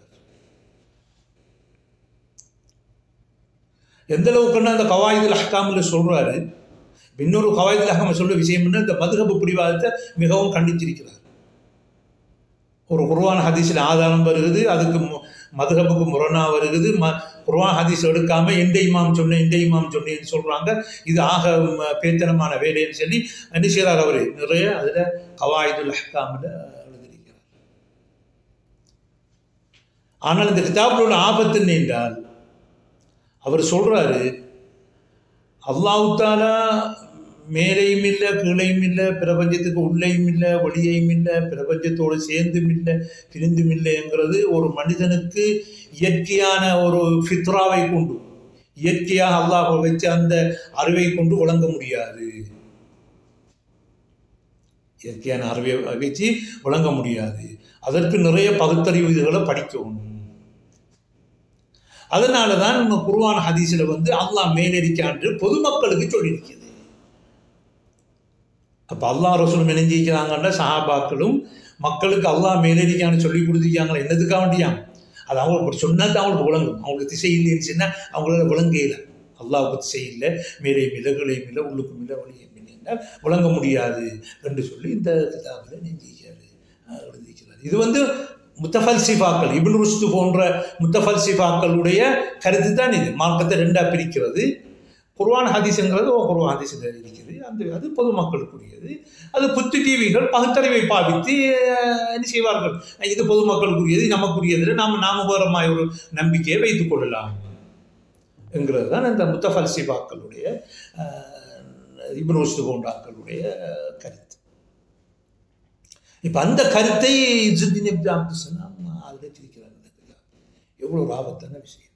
எந்த அளவுக்குன்னா அந்த கவாயிதுல் அஹ்காமில் சொல்றாரு. இன்னொரு கவாயிதுல் அஹ்காம் சொல்ற விஷயம் என்ன, இந்த மதுஹப் பிடிவாதத்தை மிகவும் கண்டித்திருக்கிறார். ஒரு குர்ஆன் ஹதீஸில் ஆதாரம் வருகிறது, அதுக்கு மதுஹபுக்கு முரணா வருகிறது. குர்ஆன் ஹதீஸ் எடுக்காம எந்த இமாம் சொன்னேன்னு சொல்றாங்க. இது ஆக பேத்தனமான வேலைன்னு சொல்லி என்ன செய்கிறார் அவர் நிறைய அதுல கவாயிதுல் அஹ்காமில் எழுதியிருக்கிறார். ஆனால் இந்த கிதாபில் உள்ள ஆபத்து என்றால் அவர் சொல்றாரு, அல்லாஹ் தஆலா மேலையும் இல்லை கீழையும் இல்லை, பிரபஞ்சத்துக்கு உள்ளேயும் இல்லை வெளியையும் இல்லை, பிரபஞ்சத்தோடு சேர்ந்தும் இல்லை பிரிந்தும் இல்லைங்கிறது ஒரு மனிதனுக்கு இயற்கையான ஒரு ஃபித்ராவை கொண்டு, இயற்கையாக அல்லாஹ் வச்சு அந்த அறிவை கொண்டு வழங்க முடியாது. இயற்கையான அறிவை வச்சு வழங்க முடியாது. அதற்கு நிறைய பகுத்தறிவு இதுகளை படிக்கணும். அதனால தான் குர்ஆன் ஹதீஸில் வந்து அல்லாஹ் மேலெரிக்கான்று பொதுமக்களுக்கு சொல்லியிருக்கிறது. அப்போ அல்லாஹ் ரசூல் நினைஞ்சிக்கிறாங்கன்னா சஹாபாக்களும் மக்களுக்கு அல்லாஹ் மேலடிக்கான்னு சொல்லி கொடுத்துருக்காங்களா என்னதுக்காக வேண்டியாங்க அது அவங்களுக்கு சொன்னால் தான் அவங்களுக்கு விளங்கும். அவங்களுக்கு திசை இல்லைன்னு சொன்னால் அவங்களால விளங்கையில் அல்லாஹ்வுக்கு திசை இல்லை மேலேயும் இல்லை கீழையும் இல்லை உள்ளுக்கும் இல்லை வழியும் இல்லை என்றால் விளங்க முடியாது என்று சொல்லி இந்த கிதாபில் நெஞ்சிக்கிறாரு எழுதிக்கிறார். இது முத்தஃபல்சிஃபாக்கள் இப்னு ருஷ்து போன்ற முத்தஃபல்சிஃபாக்களுடைய கருத்து தான் இது. மார்க்கத்தை ரெண்டாக பிரிக்கிறது. குர்ஆன் ஹதீஸ்ங்கிறது குர்ஆன் ஹதீஸில் இருக்குது. அது பொதுமக்களுக்குரியது. அது புத்து டிவிகள் பகுத்தறிவை பாவித்து என்ன செய்வார்கள், இது பொதுமக்களுக்குரியது நமக்குரியதில் நாம வேறமாய் ஒரு நம்பிக்கையை வைத்துக் கொள்ளலாம் என்கிறது தான் இந்த முத்தஃபல்சிஃபாக்களுடைய இப்னு ருஷ்து போன்றாக்களுடைய கருத்து. இப்போ அந்த கருத்தை இஸ்ஸுத்தீன் இப்னு அப்துஸ் ஸலாம் அதில் திரிக்கிறார். எவ்வளோ ஒரு ஆபத்தான விஷயம்.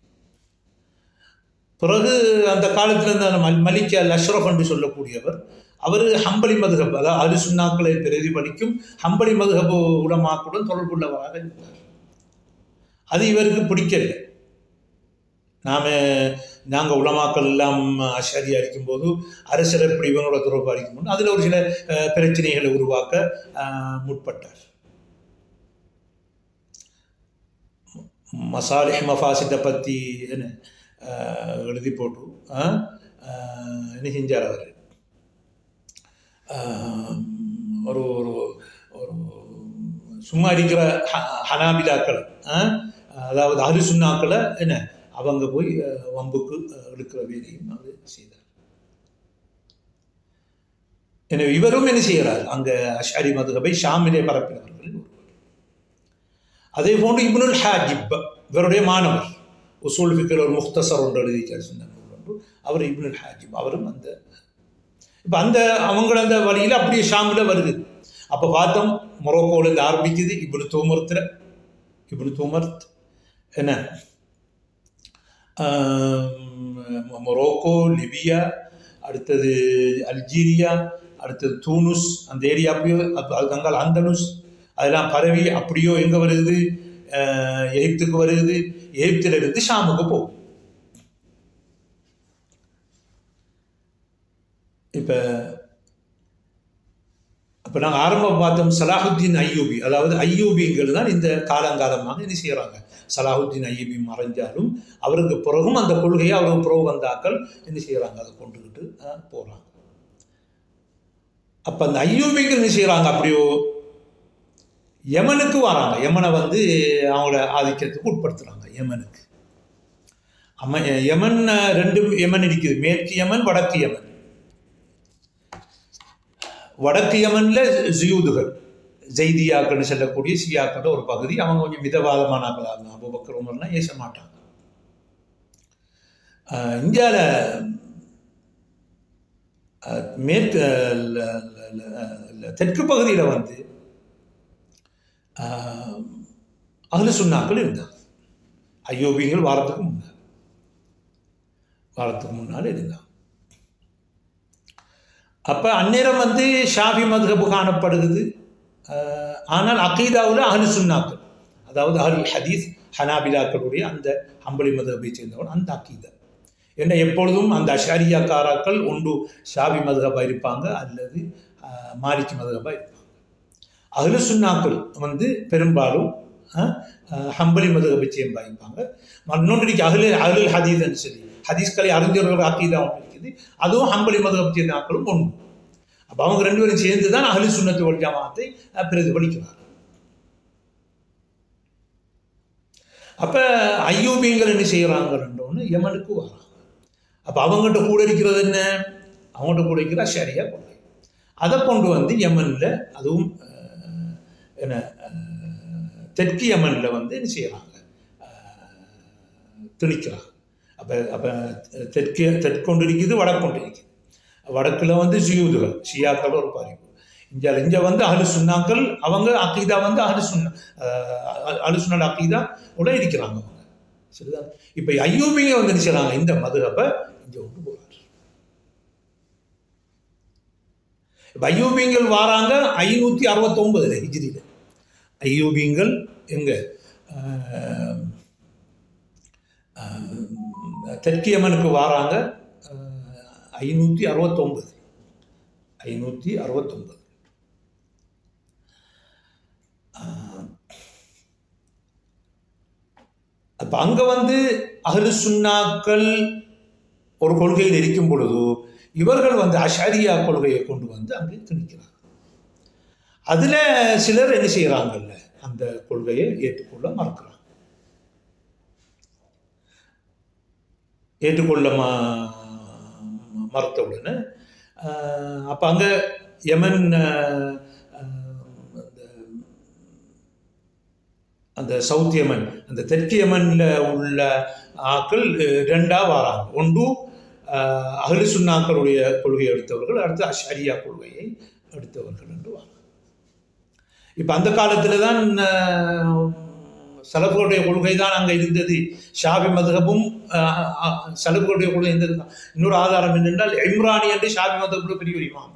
பிறகு அந்த காலத்தில் இருந்த மலிக் அல் அஷ்ரஃப் என்று சொல்லக்கூடியவர், அவர் ஹம்பலி மதுஹப், அதாவது அஹ்லு சுன்னாக்களை பிரதிபலிக்கும் ஹம்பலி மதுஹப் உலமாக்களுடன் தொடர்புள்ளவராக இருந்தார். அது இவருக்கு பிடிக்கல. நாங்கள் உலமாக்கள் எல்லாம் அஷாரி அடிக்கும்போது அரசர் எப்படி இவங்களோட தொடர்பு அடிக்கும்போது அதில் ஒரு சில பிரச்சனைகளை உருவாக்க முற்பட்டார். மசாலிஹ் மஃபாசித்தை பற்றி என்ன எழுதி போட்டு என்ன செஞ்சார் அவர், ஒரு ஒரு ஒரு சும்மா இருக்கிற ஹனாபிலாக்கள், அதாவது அஹ்லு சுன்னாக்களை என்ன அவங்க போய் வம்புக்கு எடுக்கிற வேலையும் அவர் செய்தார். எனவே இவரும் என்ன செய்கிறார், அங்கே அஷ்அரி மதுஹபை ஷாமிலே பரப்பினவர்கள் ஒருவர். அதே போன்று இப்னுல் ஹாஜிப் இவருடைய மாணவர், உசூல் ஃபிக்ர் ஒரு முக்தசர் ஒன்று எழுதியிருக்கார் சொன்ன ஒன்று, அவர் இப்னுல் ஹாஜிப். அவரும் இப்போ அவங்கள அந்த வழியில் அப்படியே ஷாமில் வருது. அப்போ பார்த்தோம் மொரோக்கோலேருந்து ஆரம்பிக்குது. இப்னு தூமர்த் என்ன மொரோக்கோ, லிபியா, அடுத்தது அல்ஜீரியா, அடுத்தது தூனுஸ், அந்த ஏரியா அப்படியோ அங்கால் அந்தனுஸ் அதெல்லாம் பரவி அப்படியோ எங்கே வருது, எகிப்துக்கு வருது. எகிப்திலிருந்து ஷாமுக்கு போகும். இப்போ நாங்கள் ஆரம்பம் பார்த்தோம் சலாஹுத்தீன் அய்யூபி, அதாவது அய்யூபிங்கள் தான் இந்த காலங்காலமாக என்ன செய்கிறாங்க. சலாஹுத்தீன் அய்யூபி மறைஞ்சாலும் அவருக்கு பிறகும் அந்த கொள்கையை அவருக்கு பிறகு வந்தாக்கள் என்ன செய்கிறாங்க, அதை கொண்டுக்கிட்டு போகிறாங்க. அப்போ அந்த அய்யூபிகள் என்ன செய்கிறாங்க, அப்படியோ யமனுக்கு வராங்க. யமனை அவங்களோட ஆதிக்கத்துக்கு உட்படுத்துகிறாங்க. யமனுக்கு யமன் ரெண்டு யமன் இருக்குது, மேற்கு யமன், வடக்கு யமன். வடக்கு யமன்ல ஜியூதுகள், ஜெய்தியாக்கள்னு சொல்லக்கூடிய சியாக்கள ஒரு பகுதி. அவங்க கொஞ்சம் மிதவாதமானாக்களாக அபூபக்கர் உமர்னா ஏச மாட்டாங்க. இந்தியாவில் மேற்கு தெற்கு பகுதியில் அஹ்லு சுன்னாக்கள் இருந்தாங்க. அய்யூபிகள் வாரத்துக்கு முன்னால் இருந்தாங்க. அப்போ அந்நேரம் ஷாஃபி மதுஹப் காணப்படுகிறது. ஆனால் அகீதாவில் அஹ்லு சுன்னாக்கள், அதாவது அஹ்லுல் ஹதீஸ் ஹனாபிலாக்களுடைய அந்த ஹம்பலி மதுஹபை சேர்ந்தவன் அந்த அகீதா. ஏன்னா எப்பொழுதும் அந்த அஷாரியாக்காராக்கள் ஒன்று ஷாஃபி மதுஹபாக இருப்பாங்க அல்லது மாலிகி மதுஹபாக இருப்பாங்க. அஹ்லு சுன்னாக்கள் பெரும்பாலும் ஹம்பலி மதுஹபை சேர்ந்து இருப்பாங்க. இன்னொன்று அஹ்லுல் ஹதீஸ்ன்னு சொல்லி ஹதீஸ்களை அறிஞர்கள் அகீதா ஒன்று இருக்குது, அதுவும் ஹம்பலி மதுஹப் சேர்ந்த ஆக்களும் ஒன்று. அப்போ அவங்க ரெண்டு பேரும் சேர்ந்து தான் அஹ்லு சுன்னத் வல் ஜமாஅத்தை பிரதிபலிக்கிறார். அப்போ அய்யூபிங்கள் என்ன செய்கிறாங்கன்னு யமனுக்கு வராங்க. அப்போ அவங்ககிட்ட கூட இருக்கிறது என்ன, அவங்ககிட்ட கூட இருக்கிற அஷாரியா கொள்கை. அதை கொண்டு யமனில், அதுவும் என்ன தெற்கு யமனில் என்ன செய்கிறாங்க, திணிக்கிறாங்க. அப்போ தெற்கொண்டு இருக்குது, வடக்கொண்டு இருக்குது. வடக்கில் ஜியூதுகள் ஷியாக்கள் ஒரு பாதிப்பு. இங்கே அஹ்லு சுன்னாக்கள் அவங்க அகீதா அஹ்லு சுன்னல் அகீதா உள்ள இருக்கிறாங்க அவங்க. சரிதான். இப்போ அய்யூபிங்க என்ன செய்கிறாங்க, இந்த மதுஹபை இங்கே கொண்டு போகிறார். இப்போ அய்யூபிங்கள் வாராங்க 569 ஹிஜ்ரியில். அய்யூபிங்கள் எங்கே தெற்கு யமனுக்கு வாராங்க 569. அப்போ அங்கே அஹ்லு சுன்னாக்கள் ஒரு கொள்கையில் இருக்கும் பொழுது இவர்கள் அஷரியா கொள்கையை கொண்டு அங்கே திணிக்கிறாங்க. அதில் சிலர் என்ன செய்கிறாங்கல்ல, அந்த கொள்கையை ஏற்றுக்கொள்ள மறுக்கிறாங்க. ஏற்றுக்கொள்ள மறுத்தவுடனே அப்போ அங்கே யமன் அந்த சவுத் யமன், அந்த தெற்கு யமனில் உள்ள ஆக்கள் ரெண்டாக வராங்க. ஒன்று அஹ்லு சுன்னாக்களுடைய கொள்கையை எடுத்தவர்கள், அடுத்து அஷரியா கொள்கையை எடுத்தவர்கள் என்று வராங்க. இப்போ அந்த காலத்தில் தான் சலஃபுடைய கொள்கை தான் அங்கே இருந்தது. ஷாஃபி மதுஹபும் சலஃபுடைய கொள்கை இருந்தது தான். இன்னொரு ஆதாரம் என்னென்றால் இம்ரானி என்று ஷாஃபி மதுஹபுல பெரிய ஒரு இமாம்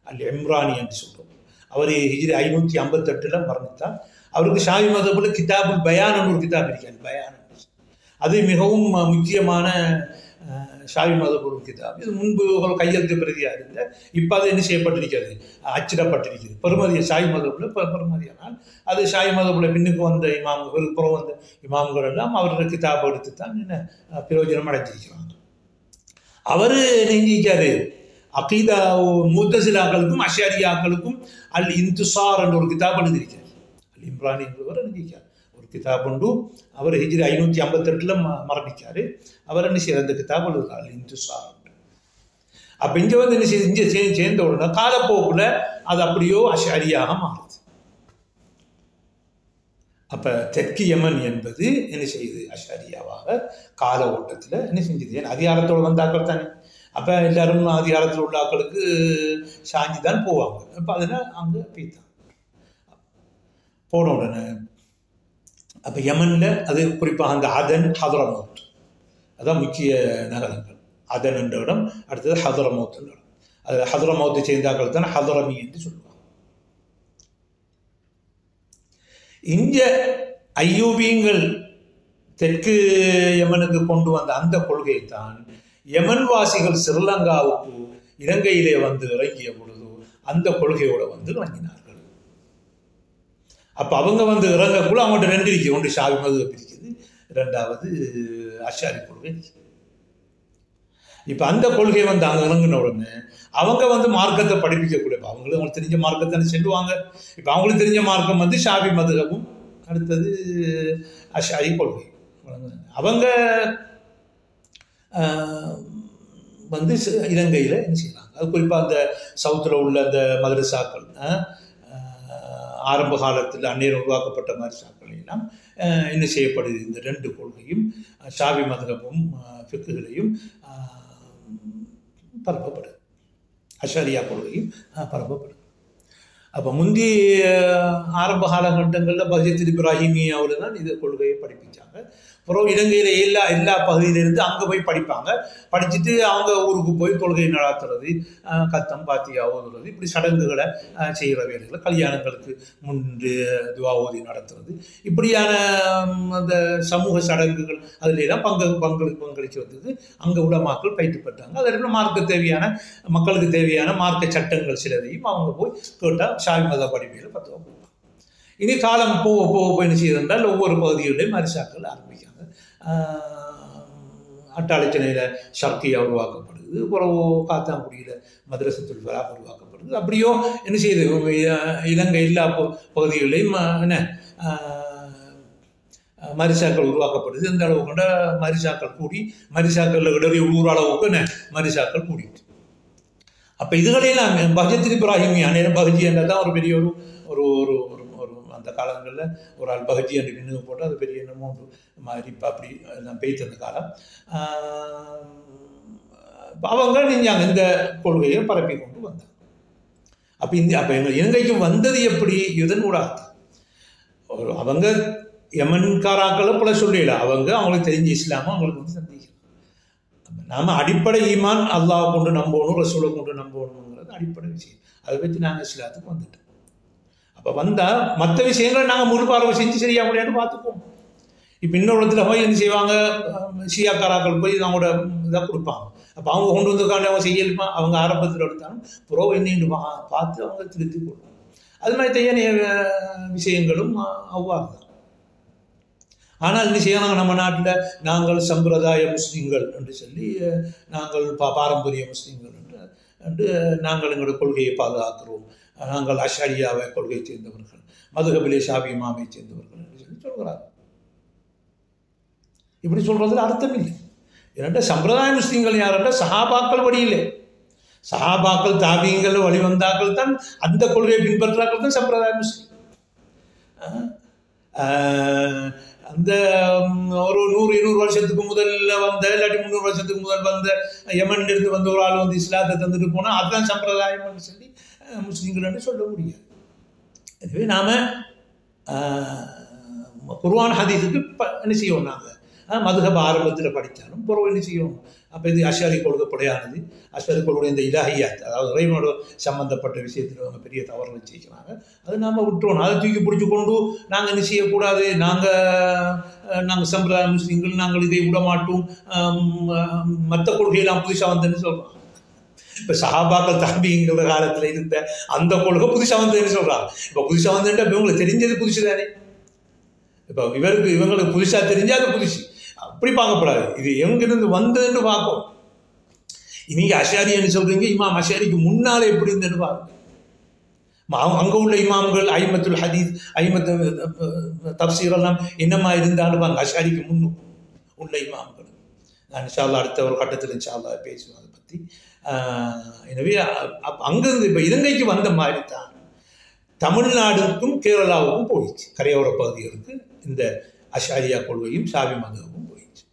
அல்ல, இம்ரானி என்று சொல்கிறோம். அவர் ஹிஜ்ரி 558 மரணித்தார். அவருக்கு ஷாஃபி மதுஹபுல கிதாபுல் பயான் ஒரு கிதாப் இருக்காது, பயான். அது மிகவும் முக்கியமான ஷாஃபி மதுஹபுல் கிதாப். இது முன்பு ஒரு கையெழுத்து பிரதியாக இருந்த, இப்போ அது என்ன செய்யப்பட்டிருக்கிறது, அச்சிடப்பட்டிருக்கிறது. பெருமதியை ஷாஃபி மதுஹபுல பெருமதியானால் அது ஷாஃபி மதுஹபுல பின்னுக்கு வந்த இமாம்கள், புறம் வந்த இமாம்கள் எல்லாம் அவரோட கிதாப் எடுத்து தான் என்ன பிரயோஜனம் அடைஞ்சிருக்கிறாங்க. அவர் நெஞ்சிக்காரு அகீதா முத்தசிலாக்களுக்கும் அஷரியாக்களுக்கும் அல் இன்துசார் என்ற ஒரு கிதாப் எழுதியிருக்கார். அல் இம்ரானி என்பவர் எழுதியிருக்கார் ஒரு கிதாப் உண்டு. அவர் ஹிஜ்ரி 558 மரணிக்காரு. அவர் என்ன செய்யற அந்த கிதாப் எழுதுறார், அல் இன்துசார். அப்போ இங்கே என்ன செய்யுது, இங்கே சேர்ந்த உடனே காலப்போக்கில் அது அப்படியோ அஷரியாக மாறுது. அப்போ தெற்கு யமன் என்பது என்ன செய்யுது, அஷரியாவாக கால ஓட்டத்தில் என்ன செஞ்சது. ஏன்னா அதிகாரத்தோடு வந்தாக்கள் தானே, அப்போ எல்லாரும் அதிகாரத்தில் உள்ள ஆக்களுக்கு சாஞ்சி தான் போவாங்க. அப்போ அதில் அங்கே போய்த்தான் போன உடனே அப்போ யமனில் அது குறிப்பாக அந்த அதன் ஹதரமௌத், அதான் முக்கிய நகரங்கள். அதன் என்ற இடம், அடுத்தது ஹதரமௌத் என்ற இடம். அது ஹதரமௌத்தை சேர்ந்தாக்கள் தான் ஹதரமி என்று சொல்லுவாங்க. இங்கே ஐயூபியங்கள் தெற்கு யமனுக்கு கொண்டு வந்த அந்த கொள்கையை தான் யமன்வாசிகள் ஸ்ரீலங்காவுக்கு இலங்கையிலே இறங்கிய பொழுது அந்த கொள்கையோட இறங்கினார்கள். அப்போ அவங்க இறங்கக்குள்ள அவங்கள்ட்ட ரெண்டு இருக்குது. ஒன்று ஷாஃபி மதுஹப் இருக்குது, ரெண்டாவது அஷாரி கொள்கை. இப்போ அந்த கொள்கை அங்கே இறங்கின உடனே அவங்க மார்க்கத்தை படிப்பிக்கக்கூடிய, அவங்களுக்கு தெரிஞ்ச மார்க்கத்தை செல்லுவாங்க. இப்போ அவங்களுக்கு தெரிஞ்ச மார்க்கம் ஷாஃபி மதுஹபும், அடுத்தது அஷாரி கொள்கை. அவங்க இலங்கையில் என்ன செய்கிறாங்க, அது குறிப்பாக அந்த சவுத்தில் உள்ள அந்த மதரசாக்கள், ஆரம்ப காலத்தில் அந்நேரம் உருவாக்கப்பட்ட மதரசாக்கள் எல்லாம் என்ன செய்யப்படுது, இந்த ரெண்டு கொள்கையும் ஷாஃபி மதுஹபும் ஃபிக்ஹுகளையும் பரப்பப்படுது, அஷரியா கொள்கையும் பரப்பப்படுது. அப்போ முந்தைய ஆரம்ப காலகட்டங்களில் பஹ்ஜத்துல் இப்ராஹிமியாவில் தான் இது கொள்கையை படிப்பிச்சாங்க. அப்புறம் இலங்கையில் எல்லா பகுதியிலிருந்து அங்கே போய் படிப்பாங்க. படிச்சுட்டு அவங்க ஊருக்கு போய் கொள்கையை நடாத்துறது, கத்தம் பாத்தியா ஓதுறது, இப்படி சடங்குகளை செய்கிற வேலைகளை, கல்யாணங்களுக்கு முன்பு துவா ஓதி நடத்துறது, இப்படியான அந்த சமூக சடங்குகள் அதிலெல்லாம் பங்களிச்சு வந்தது. அங்கே உலமாக்கள் பயிற்று பெற்றாங்க. அதில் மக்களுக்கு தேவையான மார்க்க சட்டங்கள் சிலரையும் அவங்க போய் கேட்டால் ஷாஃபி மதுஹப் படிப்பையில் பத்துவா போவாங்க. இனி காலம் போக என்ன செய்யறதுன்றால் ஒவ்வொரு பகுதிகளிலையும் மரிசாக்கள் ஆரம்பிக்காங்க. அட்டாளச்சனையில் ஷர்கியா உருவாக்கப்படுது, அப்புறம் காத்தாங்குடியில் மதரசத்துல் ஃபலாஹ் உருவாக்கப்படுது. அப்படியோ என்ன செய்யுது, இலங்கை எல்லா பகுதிகளிலையும் என்ன மரிசாக்கள் உருவாக்கப்படுது. எந்த அளவு கொண்ட மரிசாக்கள் கூடி, மரிசாக்கள் இடறி உள்ளூர் அளவுக்கு என்ன மரிசாக்கள் கூடிட்டு. அப்போ இதுகளெல்லாம் பஹ்ஜத்துல் இப்ராஹிமி அந்நேரம் பஹ்ஜி என்றதான் ஒரு பெரிய ஒரு ஒரு ஒரு அந்த காலங்களில் ஒரு ஆள் பஹ்ஜி என்று பின்னு போட்டு அது பெரிய என்னமோ மாதிரி இப்போ அப்படி நான் பெய்து அந்த காலம். அவங்க நீங்கள் இந்த கொள்கையை பரப்பி கொண்டு வந்தாங்க. அப்போ எங்கள் இலங்கைக்கு வந்தது எப்படி, இதன் ஊடாக அவங்க யமன்காராக்களை போல சொல்லல, அவங்களுக்கு தெரிஞ்ச இஸ்லாமும் அவங்களுக்கு சந்தேகம். நாம் அடிப்படை ஈமான் அல்லாஹ் கொண்டு நம்பணும், ரசூலை கொண்டு நம்பணுங்கிறது அடிப்படை விஷயம். அதை வச்சு நாங்கள் இஸ்லாத்துக்கு வந்துட்டோம். அப்போ வந்தால் மற்ற விஷயங்களை நாங்கள் முழுபார்வை செஞ்சு சரியாக முடியாது பார்த்துப்போம். இப்போ இன்னொருத்தில் போய் என்ன செய்வாங்க, ஷியாக்காராக்கள் போய் அவங்களோட இதாக கொடுப்பாங்க. அப்போ அவங்க கொண்டு வந்ததுக்காண்டி அவங்க செய்யலுமா, அவங்க ஆரம்பத்தில் எடுத்தாலும் புறவை என்னன்னு பார்த்து அவங்க திருத்தி கொடுப்பாங்க. அது மாதிரி தையான விஷயங்களும் அவ்வாறு தான். ஆனால் என்ன செய்யறாங்க, நம்ம நாட்டில் நாங்கள் சம்பிரதாய முஸ்லீம்கள் என்று சொல்லி நாங்கள் பாரம்பரிய முஸ்லீம்கள் என்று நாங்கள் எங்களுடைய கொள்கையை பாதுகாக்கிறோம், நாங்கள் அஷாரியாவை கொள்கையை சேர்ந்தவர்கள், மதுஹபிலே ஷாஃபி இமாமை சேர்ந்தவர்கள் என்று சொல்லி சொல்கிறார். இப்படி சொல்றதுல அர்த்தம் இல்லை. ஏன்னா சம்பிரதாய முஸ்லீம்கள் யாருன்னா சஹாபாக்கள் வழியிலே, சஹாபாக்கள் தாபியங்கள் வழிவந்தாக்கள் தான், அந்த கொள்கையை பின்பற்றாக்கள் தான் சம்பிரதாய முஸ்லீம். அந்த ஒரு 100-200 வருஷத்துக்கு முதல்ல வந்த, இல்லாட்டி 300 வருஷத்துக்கு முதல் வந்த யமன்ல இருந்து வந்த ஒரு ஆள் வந்து இஸ்லாத்தை தந்துட்டு போனால் அதுதான் சம்பிரதாயம்னு சொல்லி முஸ்லீம்கள் சொல்ல முடியாது. எனவே நாம குர்ஆன் ஹதீஸுக்கு என்ன செய்வோம், நாங்கள் மதுஹப் ஆரம்பத்தில் படித்தாலும் பிறகு என்ன செய்வோம், அப்போ இது அஷாரி கொள்கைப்படையானது, அஷாரி கொள்கை இந்த இலாஹியாத், அதாவது இறைவனோட சம்பந்தப்பட்ட விஷயத்தில் அவங்க பெரிய தவறுகள் செய்கிறாங்க, அது நாம் விட்டுறோம். அதை தூக்கி பிடிச்சி கொண்டு நாங்கள் என்ன செய்யக்கூடாது, நாங்கள் சம்பிரதாய முஸ்லீம்கள், நாங்கள் இதை விட மாட்டோம், மற்ற கொள்கையெல்லாம் புதுசாக வந்தேன்னு சொல்கிறோம். இப்போ சஹாபாக்கள் தாபிங்கிற காலத்தில் இருந்த அந்த கொள்கை புதுசாக வந்ததுன்னு சொல்கிறாங்க. இப்போ புதுசாக வந்துட்டா இவங்களுக்கு தெரிஞ்சது புதுசு தானே. இப்போ இவங்களுக்கு புதுசாக தெரிஞ்சால் அது புதுசு அப்படி பார்க்கப்படாது. இது எங்கிருந்து வந்ததுன்னு பார்ப்போம். நீங்க அஷாரின்னு சொல்றீங்க, இமாம் அஷாரிக்கு முன்னாலே எப்படி இருந்ததுன்னு பாருங்க. அங்கே உள்ள இமாம்கள் ஐமத்துல் ஹதீஸ், ஐமத்து தப்சீர் எல்லாம் என்னமா இருந்தாலும் வாங்க, அஷாரிக்கு முன்னும் உள்ள இமாம்கள். நான் இன்ஷா அல்லாஹ் அடுத்த ஒரு கட்டத்தில் இன்ஷா அல்லாஹ் பேசுவேன் அதை பற்றி. எனவே அங்கிருந்து இப்போ இலங்கைக்கு வந்த மாதிரி தான் தமிழ்நாடுக்கும் கேரளாவுக்கும் போயிடுச்சு. கரையோர பகுதிகளுக்கு இந்த அஷாரியா கொள்கையும் ஷாஃபி மதுஹபும் போயிடுச்சு.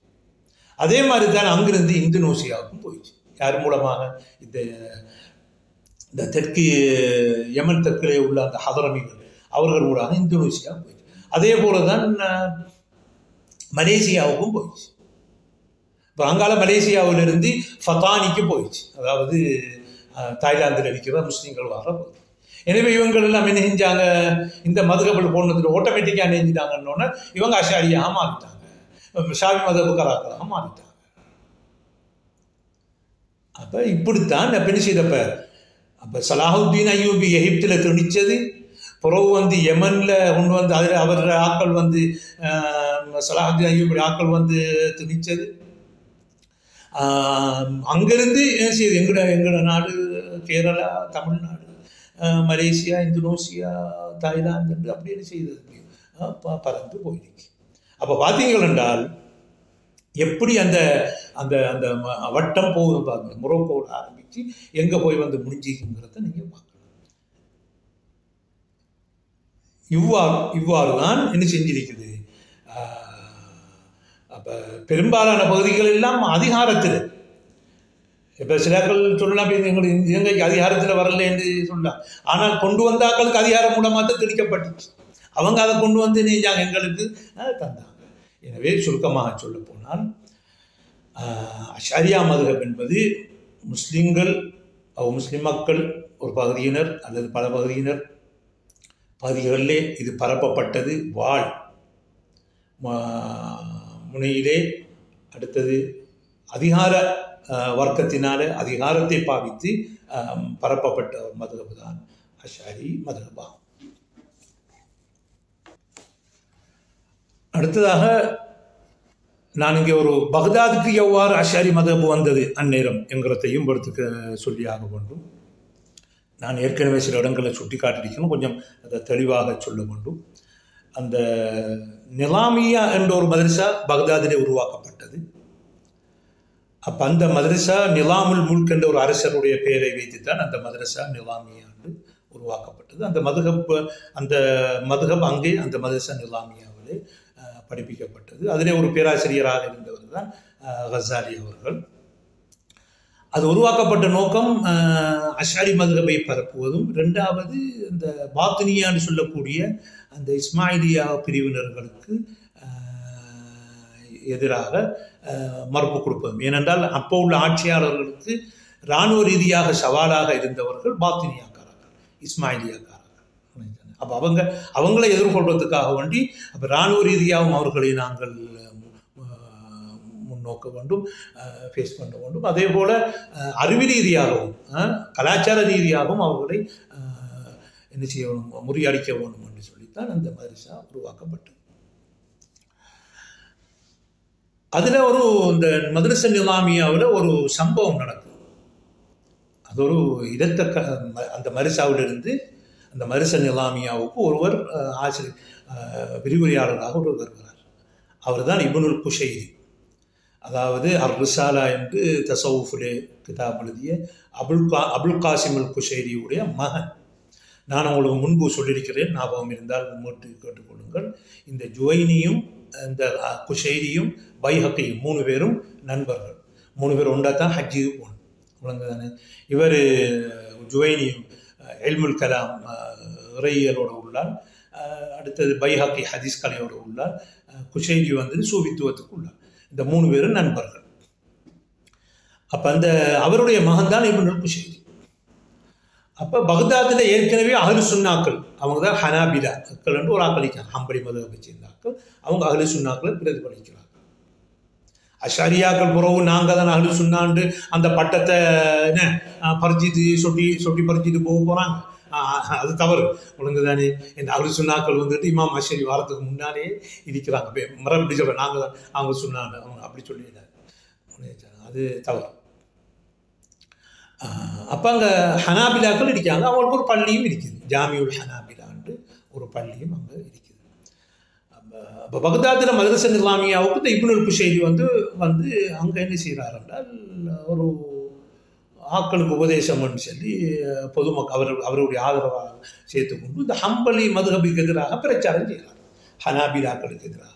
அதே மாதிரி தான் அங்கிருந்து இந்தோனேசியாவுக்கும் போயிடுச்சு. யார் மூலமாக? இந்த தெற்கு யமன் தெற்கிலே உள்ள அந்த ஹதரமிகள் அவர்கள் மூலமாக இந்தோனேசியா போயிடுச்சு. அதே போல தான் மலேசியாவுக்கும் போயிடுச்சு. இப்போ அங்கால மலேசியாவிலிருந்து ஃபத்தானிக்கு போயிடுச்சு, அதாவது தாய்லாந்தில் இருக்கிற முஸ்லீம்கள் வர போகுது. எனவே இவங்கள் எல்லாம் என்ன செஞ்சாங்க, இந்த மதுஹபில் போனதுக்கு ஆட்டோமேட்டிக்காக நெஞ்சிட்டாங்கன்னொன்னே இவங்க அஷாரியாக மாறிட்டாங்க, ஷாஃபி மதுஹபுக்காராக்களாக மாறிட்டாங்க. அப்போ இப்படித்தான் என்ன செய்தப்ப, அப்போ சலாஹுத்தீன் அய்யூபி எகிப்தில் திணிச்சது, பிறகு வந்து யமனில் கொண்டு வந்து அதில் அவர் ஆக்கள் வந்து சலாஹுத்தீன் அய்யூபி ஆக்கள் வந்து திணிச்சது. அங்கிருந்து என்ன செய்யுது, எங்களோட நாடு Kerala, Tamil Nadu, Malaysia, Indonesia, Thailand என்று அப்படின்னு செய்தது பறந்து போயிருக்கு. அப்போ பார்த்தீங்கள் என்றால் எப்படி அந்த அந்த அந்த வட்டம் போகுது பாருங்க, மொரோக்கோட ஆரம்பித்து எங்கே போய் வந்து முடிஞ்சிருக்குங்கிறத நீங்கள் பார்க்கலாம். இவ்வாறு தான் என்ன செஞ்சிருக்குது. அப்போ பெரும்பாலான பகுதிகள் எல்லாம் அதிகாரத்தில், இப்போ சிலர்கள் சொல்லலாம் எங்களுக்கு இலங்கைக்கு அதிகாரத்தில் வரல என்று சொல்லலாம், ஆனால் கொண்டு வந்தாக்களுக்கு அதிகாரம் மூலமாக தான் திணிக்கப்பட்டுச்சு. அவங்க அதை கொண்டு வந்து நீஞ்சாங்க, எங்களுக்கு தந்தாங்க. எனவே சுருக்கமாக சொல்ல போனால் அஷாரியா மதுஹப் என்பது முஸ்லீம்கள், முஸ்லிம் மக்கள் ஒரு பகுதியினர் அல்லது பல பகுதிகளிலே இது பரப்பப்பட்டது. வாழ் முனையிலே அடுத்தது அதிகார வர்க்கத்தினால அதிகாரத்தை பாவித்து பரப்பப்பட்ட ஒரு மதுஹப் தான் அஷாரி மதுஹபாகும். அடுத்ததாக நான் இங்கே ஒரு பக்தாதுக்கு எவ்வாறு அஷாரி மதுஹப் வந்தது அந்நேரம் என்கிறதையும் எடுத்துக்க சொல்லியாக வேண்டும். நான் ஏற்கனவே சில இடங்களில் சுட்டி காட்டியிருக்கணும், கொஞ்சம் அதை தெளிவாக சொல்ல வேண்டும். அந்த நிலாமியா என்ற ஒரு மதரசா பக்தாதிலே உருவாக்கப்பட்டது. அப்போ அந்த மதரசா நிலாமுல் முல்க் என்ற ஒரு அரசருடைய பெயரை வைத்துத்தான் அந்த மதரசா நிலாமியா என்று உருவாக்கப்பட்டது. அந்த மதுஹப் அங்கே அந்த மதரசா நிலாமியாவிலே படிப்பிக்கப்பட்டது. அதிலே ஒரு பேராசிரியராக இருந்தவர் தான் கசாலி அவர்கள். அது உருவாக்கப்பட்ட நோக்கம் அஷாரி மதுஹபை பரப்புவதும், ரெண்டாவது இந்த பாத்தினியான்னு சொல்லக்கூடிய அந்த இஸ்மாயிலியா பிரிவினர்களுக்கு எதிராக மறுப்பு கொடுப்பதும். ஏனென்றால் அப்போ உள்ள ஆட்சியாளர்களுக்கு இராணுவ ரீதியாக சவாலாக இருந்தவர்கள் பாத்தினியாக்காரர்கள், இஸ்மாயிலியாக்காரர்கள். அப்போ அவங்களை எதிர்கொள்வதற்காக வேண்டி அப்போ இராணுவ ரீதியாகவும் அவர்களை நாங்கள் முன்னோக்க வேண்டும், ஃபேஸ் பண்ண வேண்டும். அதே போல் அறிவு ரீதியாகவும் கலாச்சார ரீதியாகவும் அவர்களை என்ன செய்ய வேணும், முறியடிக்க வேண்டும் என்று சொல்லித்தான் அந்த மதரசா உருவாக்கப்பட்டது. அதில் இந்த மதரசா நிலாமியாவில் ஒரு சம்பவம் நடக்குது. அது ஒரு இடத்த அந்த மரிசாவிலிருந்து அந்த மதரசா நிலாமியாவுக்கு ஒருவர் ஆசிரியர் விரிவுரையாளராக ஒருவர் வருகிறார். அவர் தான் இப்னுல் குஷைரி. அதாவது ரிசாலா என்று தசவுஃபுலே கிதாப் எழுதிய அபுல் காசிம் அல் குஷைரியுடைய மகன். நான் உங்களுக்கு முன்பு சொல்லியிருக்கிறேன், ஞாபகம் இருந்தால் முன்னிட்டு கேட்டுக்கொள்ளுங்கள். இந்த ஜுவைனியும் இந்த குஷைரியும் பைஹக்கியும் 3 பேரும் நண்பர்கள். 3 பேர் ஒன்றா தான் ஹஜ்ஜுக்கு போகணும். விளங்கு தானே? இவர் ஜுவைனியும் இல்முல் கலாம் இறையியலோடு உள்ளார். அடுத்தது பைஹக்கி ஹதீஸ் கலையோடு உள்ளார். குஷைரி சூஃபித்துவத்துக்கு உள்ளார். இந்த 3 பேரும் நண்பர்கள். அப்போ அவருடைய மகன் தான் இப்னுல் குஷைரி. அப்போ பக்தாத்தில் ஏற்கனவே அஹ்லு சுன்னாக்கள், அவங்க தான் ஹனாபிலாக்கள் என்று ஒரு ஆக்களிக்கிறாங்க. ஹம்பலி மதுஹபை சேர்ந்தாக்கள், அவங்க அஹ்லு சுன்னாக்களை பிரதிபலிக்கிறாங்க. அஷாரியாக்கள் புறவு நாங்கள் தான் அஹ்லு சுன்னாண்டு அந்த பட்டத்தை பறிச்சிட்டு சொட்டி பறிச்சிட்டு போக போகிறாங்க. அது தவறு. ஒழுங்கு தானே? இந்த அஹ்லு சுன்னாக்கள் இமாம் அஷரி வாரத்துக்கு முன்னாலே இருக்கிறாங்க. மரபடி சொல்கிறேன், நாங்கள் தான் அவங்க சொன்னாங்க, அவங்க அப்படி சொல்லிடுறாங்க. அது தவறு. அப்போ அங்கே ஹனாபிலாக்கள் இருக்காங்க. அவங்களுக்கு ஒரு பள்ளியும் இருக்குது, ஜாமியுல் ஹனாபிலான்னு ஒரு பள்ளியும் அங்கே இருக்குது. அப்போ பக்தாத்தில் மதரசா நிலாமியாவுக்கு இந்த இப்னுல் குஷைரி அங்கே என்ன செய்கிறார் என்றால், ஒரு ஆக்களுக்கு உபதேசம் சொல்லி பொதுமக்கள் அவருடைய ஆதரவாக சேர்த்துக்கொண்டு இந்த ஹம்பலி மதுஹபுக்கு எதிராக பிரச்சாரம் செய்கிறார். ஹனாபிலாக்களுக்கு எதிராக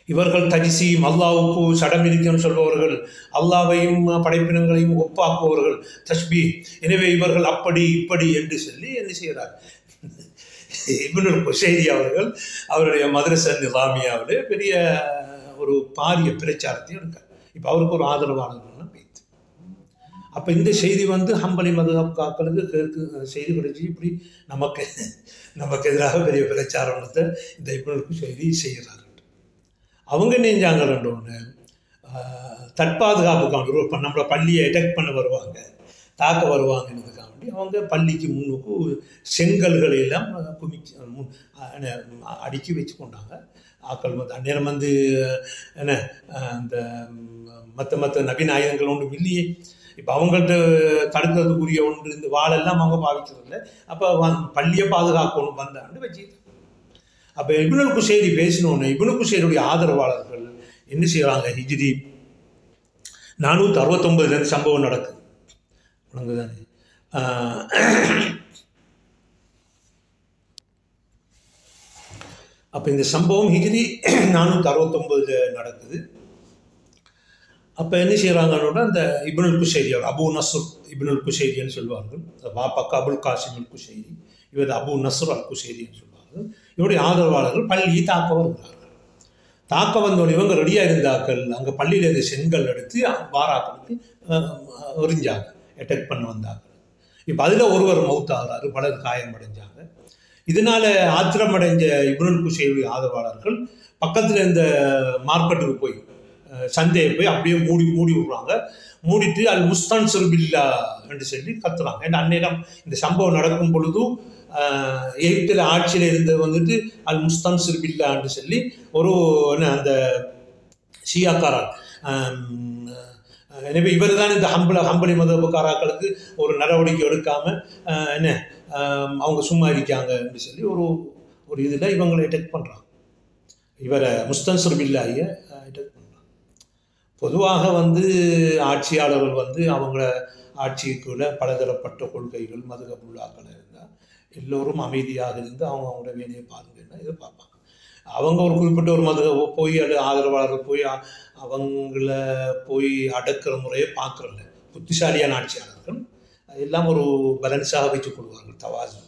இவர்கள் தஜ்சீம், அல்லாவுக்கு சடம் இருக்குன்னு சொல்பவர்கள், அல்லாவையும் படைப்பினங்களையும் ஒப்பாக்குபவர்கள், தஷ்பீ, எனவே இவர்கள் அப்படி இப்படி என்று சொல்லி என்ன செய்கிறார். இப்னுல் குஷைரி அவர்கள் அவருடைய மதரசா நிலாமியாவில் பெரிய ஒரு பாரிய பிரச்சாரத்தை எடுக்கார். இப்போ அவருக்கு ஒரு ஆதரவாளர்கள்லாம் பேச்சு. அப்போ இந்த செய்தி ஹம்பலி மதுஹப்காக்களுக்கு செய்தி கிடைச்சி இப்படி நமக்கு எதிராக பெரிய பிரச்சாரத்தை இந்த இப்னுல் குஷைரி செய்கிறார். அவங்க நெஞ்சாங்கன்னு தற்பாதுகாப்புக்காக நம்மளோட பள்ளியை அட்டாக் பண்ண வருவாங்க, தாக்க வருவாங்கன்றதுக்காக வேண்டி அவங்க பள்ளிக்கு முன்னுக்கு செங்கல்களை எல்லாம் அடுக்கி வச்சு கொண்டாங்க. ஆக்கள் அந்நேரம் என்ன அந்த மற்ற நவீன ஆயுதங்கள் ஒன்றும் இல்லையே. இப்போ அவங்கள்ட்ட தடுக்கிறதுக்குரிய ஒன்று இந்த வாழெல்லாம் அவங்க பாவிக்கிறதில்ல. அப்போ பள்ளியை பாதுகாக்கணும் வந்தாண்டு வச்சு. அப்போ இப்னுல் குஷைரி பேசினோன்னு இப்னுல் குஷைரியுடைய ஆதரவாளர்கள் என்ன செய்கிறாங்க, ஹிஜ்ரி 469 சம்பவம் நடக்குது. தானே? அப்போ இந்த சம்பவம் ஹிஜ்ரி 469 நடக்குது. அப்போ என்ன செய்கிறாங்கன்னா, இந்த இப்னுல் குஷைரி, அபு நஸ்ர் இப்னுல் குஷைரின்னு சொல்வார்கள். வாப்பாக்கா அபுல் காசிம் அல் குஷைரி, இவர் அபு நஸ்ர் அல் குஷைரின்னு சொல்வார்கள். இவருடைய ஆதரவாளர்கள் பள்ளியை தாக்க வருகிறார்கள். தாக்க வந்தோட இவங்க ரெடியாக இருந்தாக்கள் அங்கே பள்ளியில் இருந்த செங்கல் எடுத்து வாராக்களுக்கு எறிஞ்சாங்க, அட்டாக் பண்ண வந்தாங்க. இப்போ அதில் ஒருவர் மௌத்தாகிறாரு, பலர் காயமடைஞ்சாங்க. இதனால் ஆத்திரமடைஞ்ச இப்னுல் குஷைரி ஆதரவாளர்கள் பக்கத்தில் இந்த மார்க்கெட்டுக்கு போய் சந்தையை போய் அப்படியே மூடி விடுறாங்க. மூடிட்டு அல் முஸ்தன்சிர் பில்லா என்று சொல்லி கத்துறாங்க. ஏன்னா அந்நேரம் இந்த சம்பவம் நடக்கும் பொழுது எகிப்தில் ஆட்சியில் இருந்து அல் முஸ்தன்சிர் பில்லான்னு சொல்லி ஒரு அந்த ஷியாக்காரர், எனவே இவர் தான் இந்த ஹம்பலி மதபுக்காராக்களுக்கு ஒரு நடவடிக்கை எடுக்காமல் அவங்க சும்மா இருக்காங்க என்று சொல்லி ஒரு இதில் இவங்களை அட்டாக் பண்ணுறாங்க. இவரை முஸ்தன்சிர் பில்லாயை அட்டாக் பண்ணுறாங்க. பொதுவாக ஆட்சியாளர்கள் அவங்கள ஆட்சிக்குள்ள பலதரப்பட்ட கொள்கைகள் மதுகபுல்லாக்கள் இருந்தால் எல்லோரும் அமைதியாக இருந்து அவங்களோட வேலையை பாருங்கன்னா இதை பார்ப்பாங்க. அவங்க ஒரு குறிப்பிட்ட ஒரு போய் அது ஆதரவாளர்கள் போய் அவங்கள போய் அடக்கிற முறையை பார்க்குறல. புத்திசாலியான ஆட்சியாளர்கள் எல்லாம் ஒரு பேலன்ஸாக வைத்துக் கொள்வார்கள். தவாசு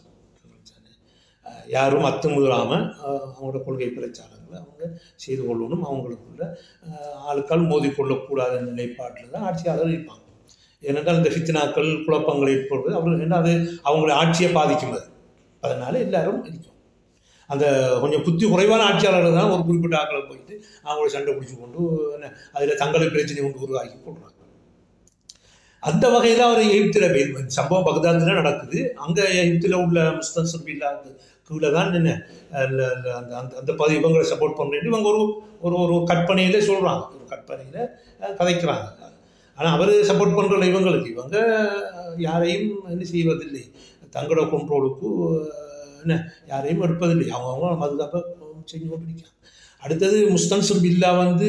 யாரும் அத்துமுறாமல் அவங்களோட கொள்கை பிரச்சாரங்களை அவங்க செய்து கொள்ளணும். அவங்களுக்குள்ள ஆட்கள் மோதிக்கொள்ளக்கூடாத நிலைப்பாட்டில் தான் ஆட்சியாளர் இருப்பாங்க. ஏனென்றால் இந்த ஃபித்னாக்கள் குழப்பங்கள் ஏற்படுவது அவர்கள் என்ன அது அவங்கள ஆட்சியை பாதிக்கும். அதனால எல்லாரும் இருக்கும். அந்த கொஞ்சம் புத்தி குறைவான ஆட்சியாளர்கள் தான் ஒரு குறிப்பிட்ட ஆட்களை போயிட்டு அவங்கள சண்டை பிடிச்சி கொண்டு அதில் தங்களுக்கு பிரச்சனை கொண்டு உருவாக்கி கொள்றாங்க. அந்த வகையில் அவர் எகிப்தில் சம்பவம் பக்தாத்தில் நடக்குது. அங்கே எகிப்தில் உள்ள முஸ்தன்சிர் பில்லா கீழே தான் என்ன அந்த அந்த அந்த பதவி இவங்களை சப்போர்ட் பண்ணுறேன் இவங்க ஒரு ஒரு ஒரு கற்பனையில் சொல்கிறாங்க, ஒரு கற்பனையில் கதைக்கிறாங்க. ஆனால் அவர் சப்போர்ட் பண்ணுற இவங்களுக்கு இவங்க யாரையும் என்ன செய்வதில்லை, தங்களோட கண்ட்ரோலுக்கு என்ன யாரையும் எடுப்பதில்லை, அவங்கவுங்க மதுதாப்பை செஞ்சு கொண்டிருக்காங்க. அடுத்தது முஸ்தன்சிர் பில்லா வந்து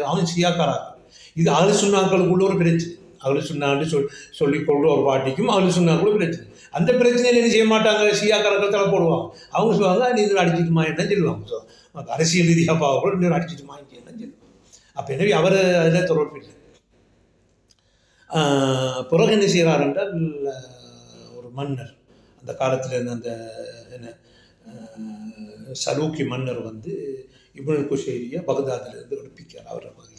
அவன் சியாக்காராங்க. இது அகல் சுன்னாக்களுக்குள்ள ஒரு பிரச்சனை. அகல் சுன்னான்னு சொல்லிக்கொள்கிற ஒரு பாட்டிக்கும் அகல் சுன்னாக்குள்ள பிரச்சனை. அந்த பிரச்சனையில் என்ன செய்ய மாட்டாங்க, சியாக்காரர்கள் தலை போடுவாங்க. அவங்க சொல்லுவாங்க நீ இதில் அடிச்சுட்டுமா என்ன சொல்லுவாங்க, அரசியல் ரீதியாக பார்க்க இன்னொரு அடிச்சுட்டுமா என்ன சொல்லுவாங்க. அப்போ எனவே அவர் அதில் தொடர்பு இல்லை. பிறகு என்ன செய்கிறார் என்றால் ஒரு மன்னர் அந்த காலத்தில் இருந்த அந்த என்ன சலூக்கி மன்னர் வந்து இப்னுல் குஷைரியை பகதாதிலிருந்து எடுப்பிக்கார். அவரை வகை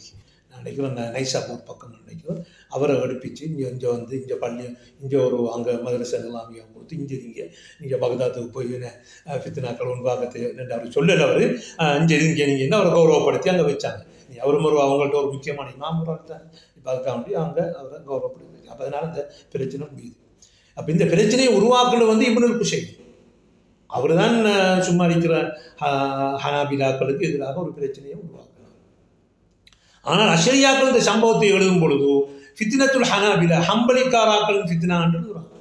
நான் நினைக்கிறேன் நைசாப்பூர் பக்கம் நினைக்கிறேன். அவரை எடுப்பிச்சு இங்கே வந்து இங்கே பள்ளி இங்கே ஒரு அங்கே மதரசா நிலாமியாக கொடுத்து இங்கே பகதாத்துக்கு போய் ஃபித்னாக்கள் உன்பாகத்தை அவர் சொல்லலை. அவர் இங்கே நீங்கள் என்ன அவரை கௌரவப்படுத்தி அங்கே வச்சாங்க. நீ அவரும் ஒரு அவங்கள்ட்ட ஒரு முக்கியமான இமாமுறாக தான் இப்போ அதுக்காக வேண்டி அங்கே அவரை கௌரவப்படுத்தி. அப்போ அதனால் இந்த பிரச்சனை முடியுது. அப்போ இந்த பிரச்சனையை உருவாக்குறது வந்து இப்னுல் குஷைரி. அவர் தான் சும்மா இருக்கிற ஹனாபிலாக்களுக்கு எதிராக ஒரு பிரச்சனையை உருவாக்குறார். ஆனால் அஷரியாக்கள் இந்த சம்பவத்தை எழுதும் பொழுது ஃபித்னத்துல் ஹனாபிலா ஹம்பலிக்காராக்கள் ஃபித்னான்னு எழுதுறாங்க.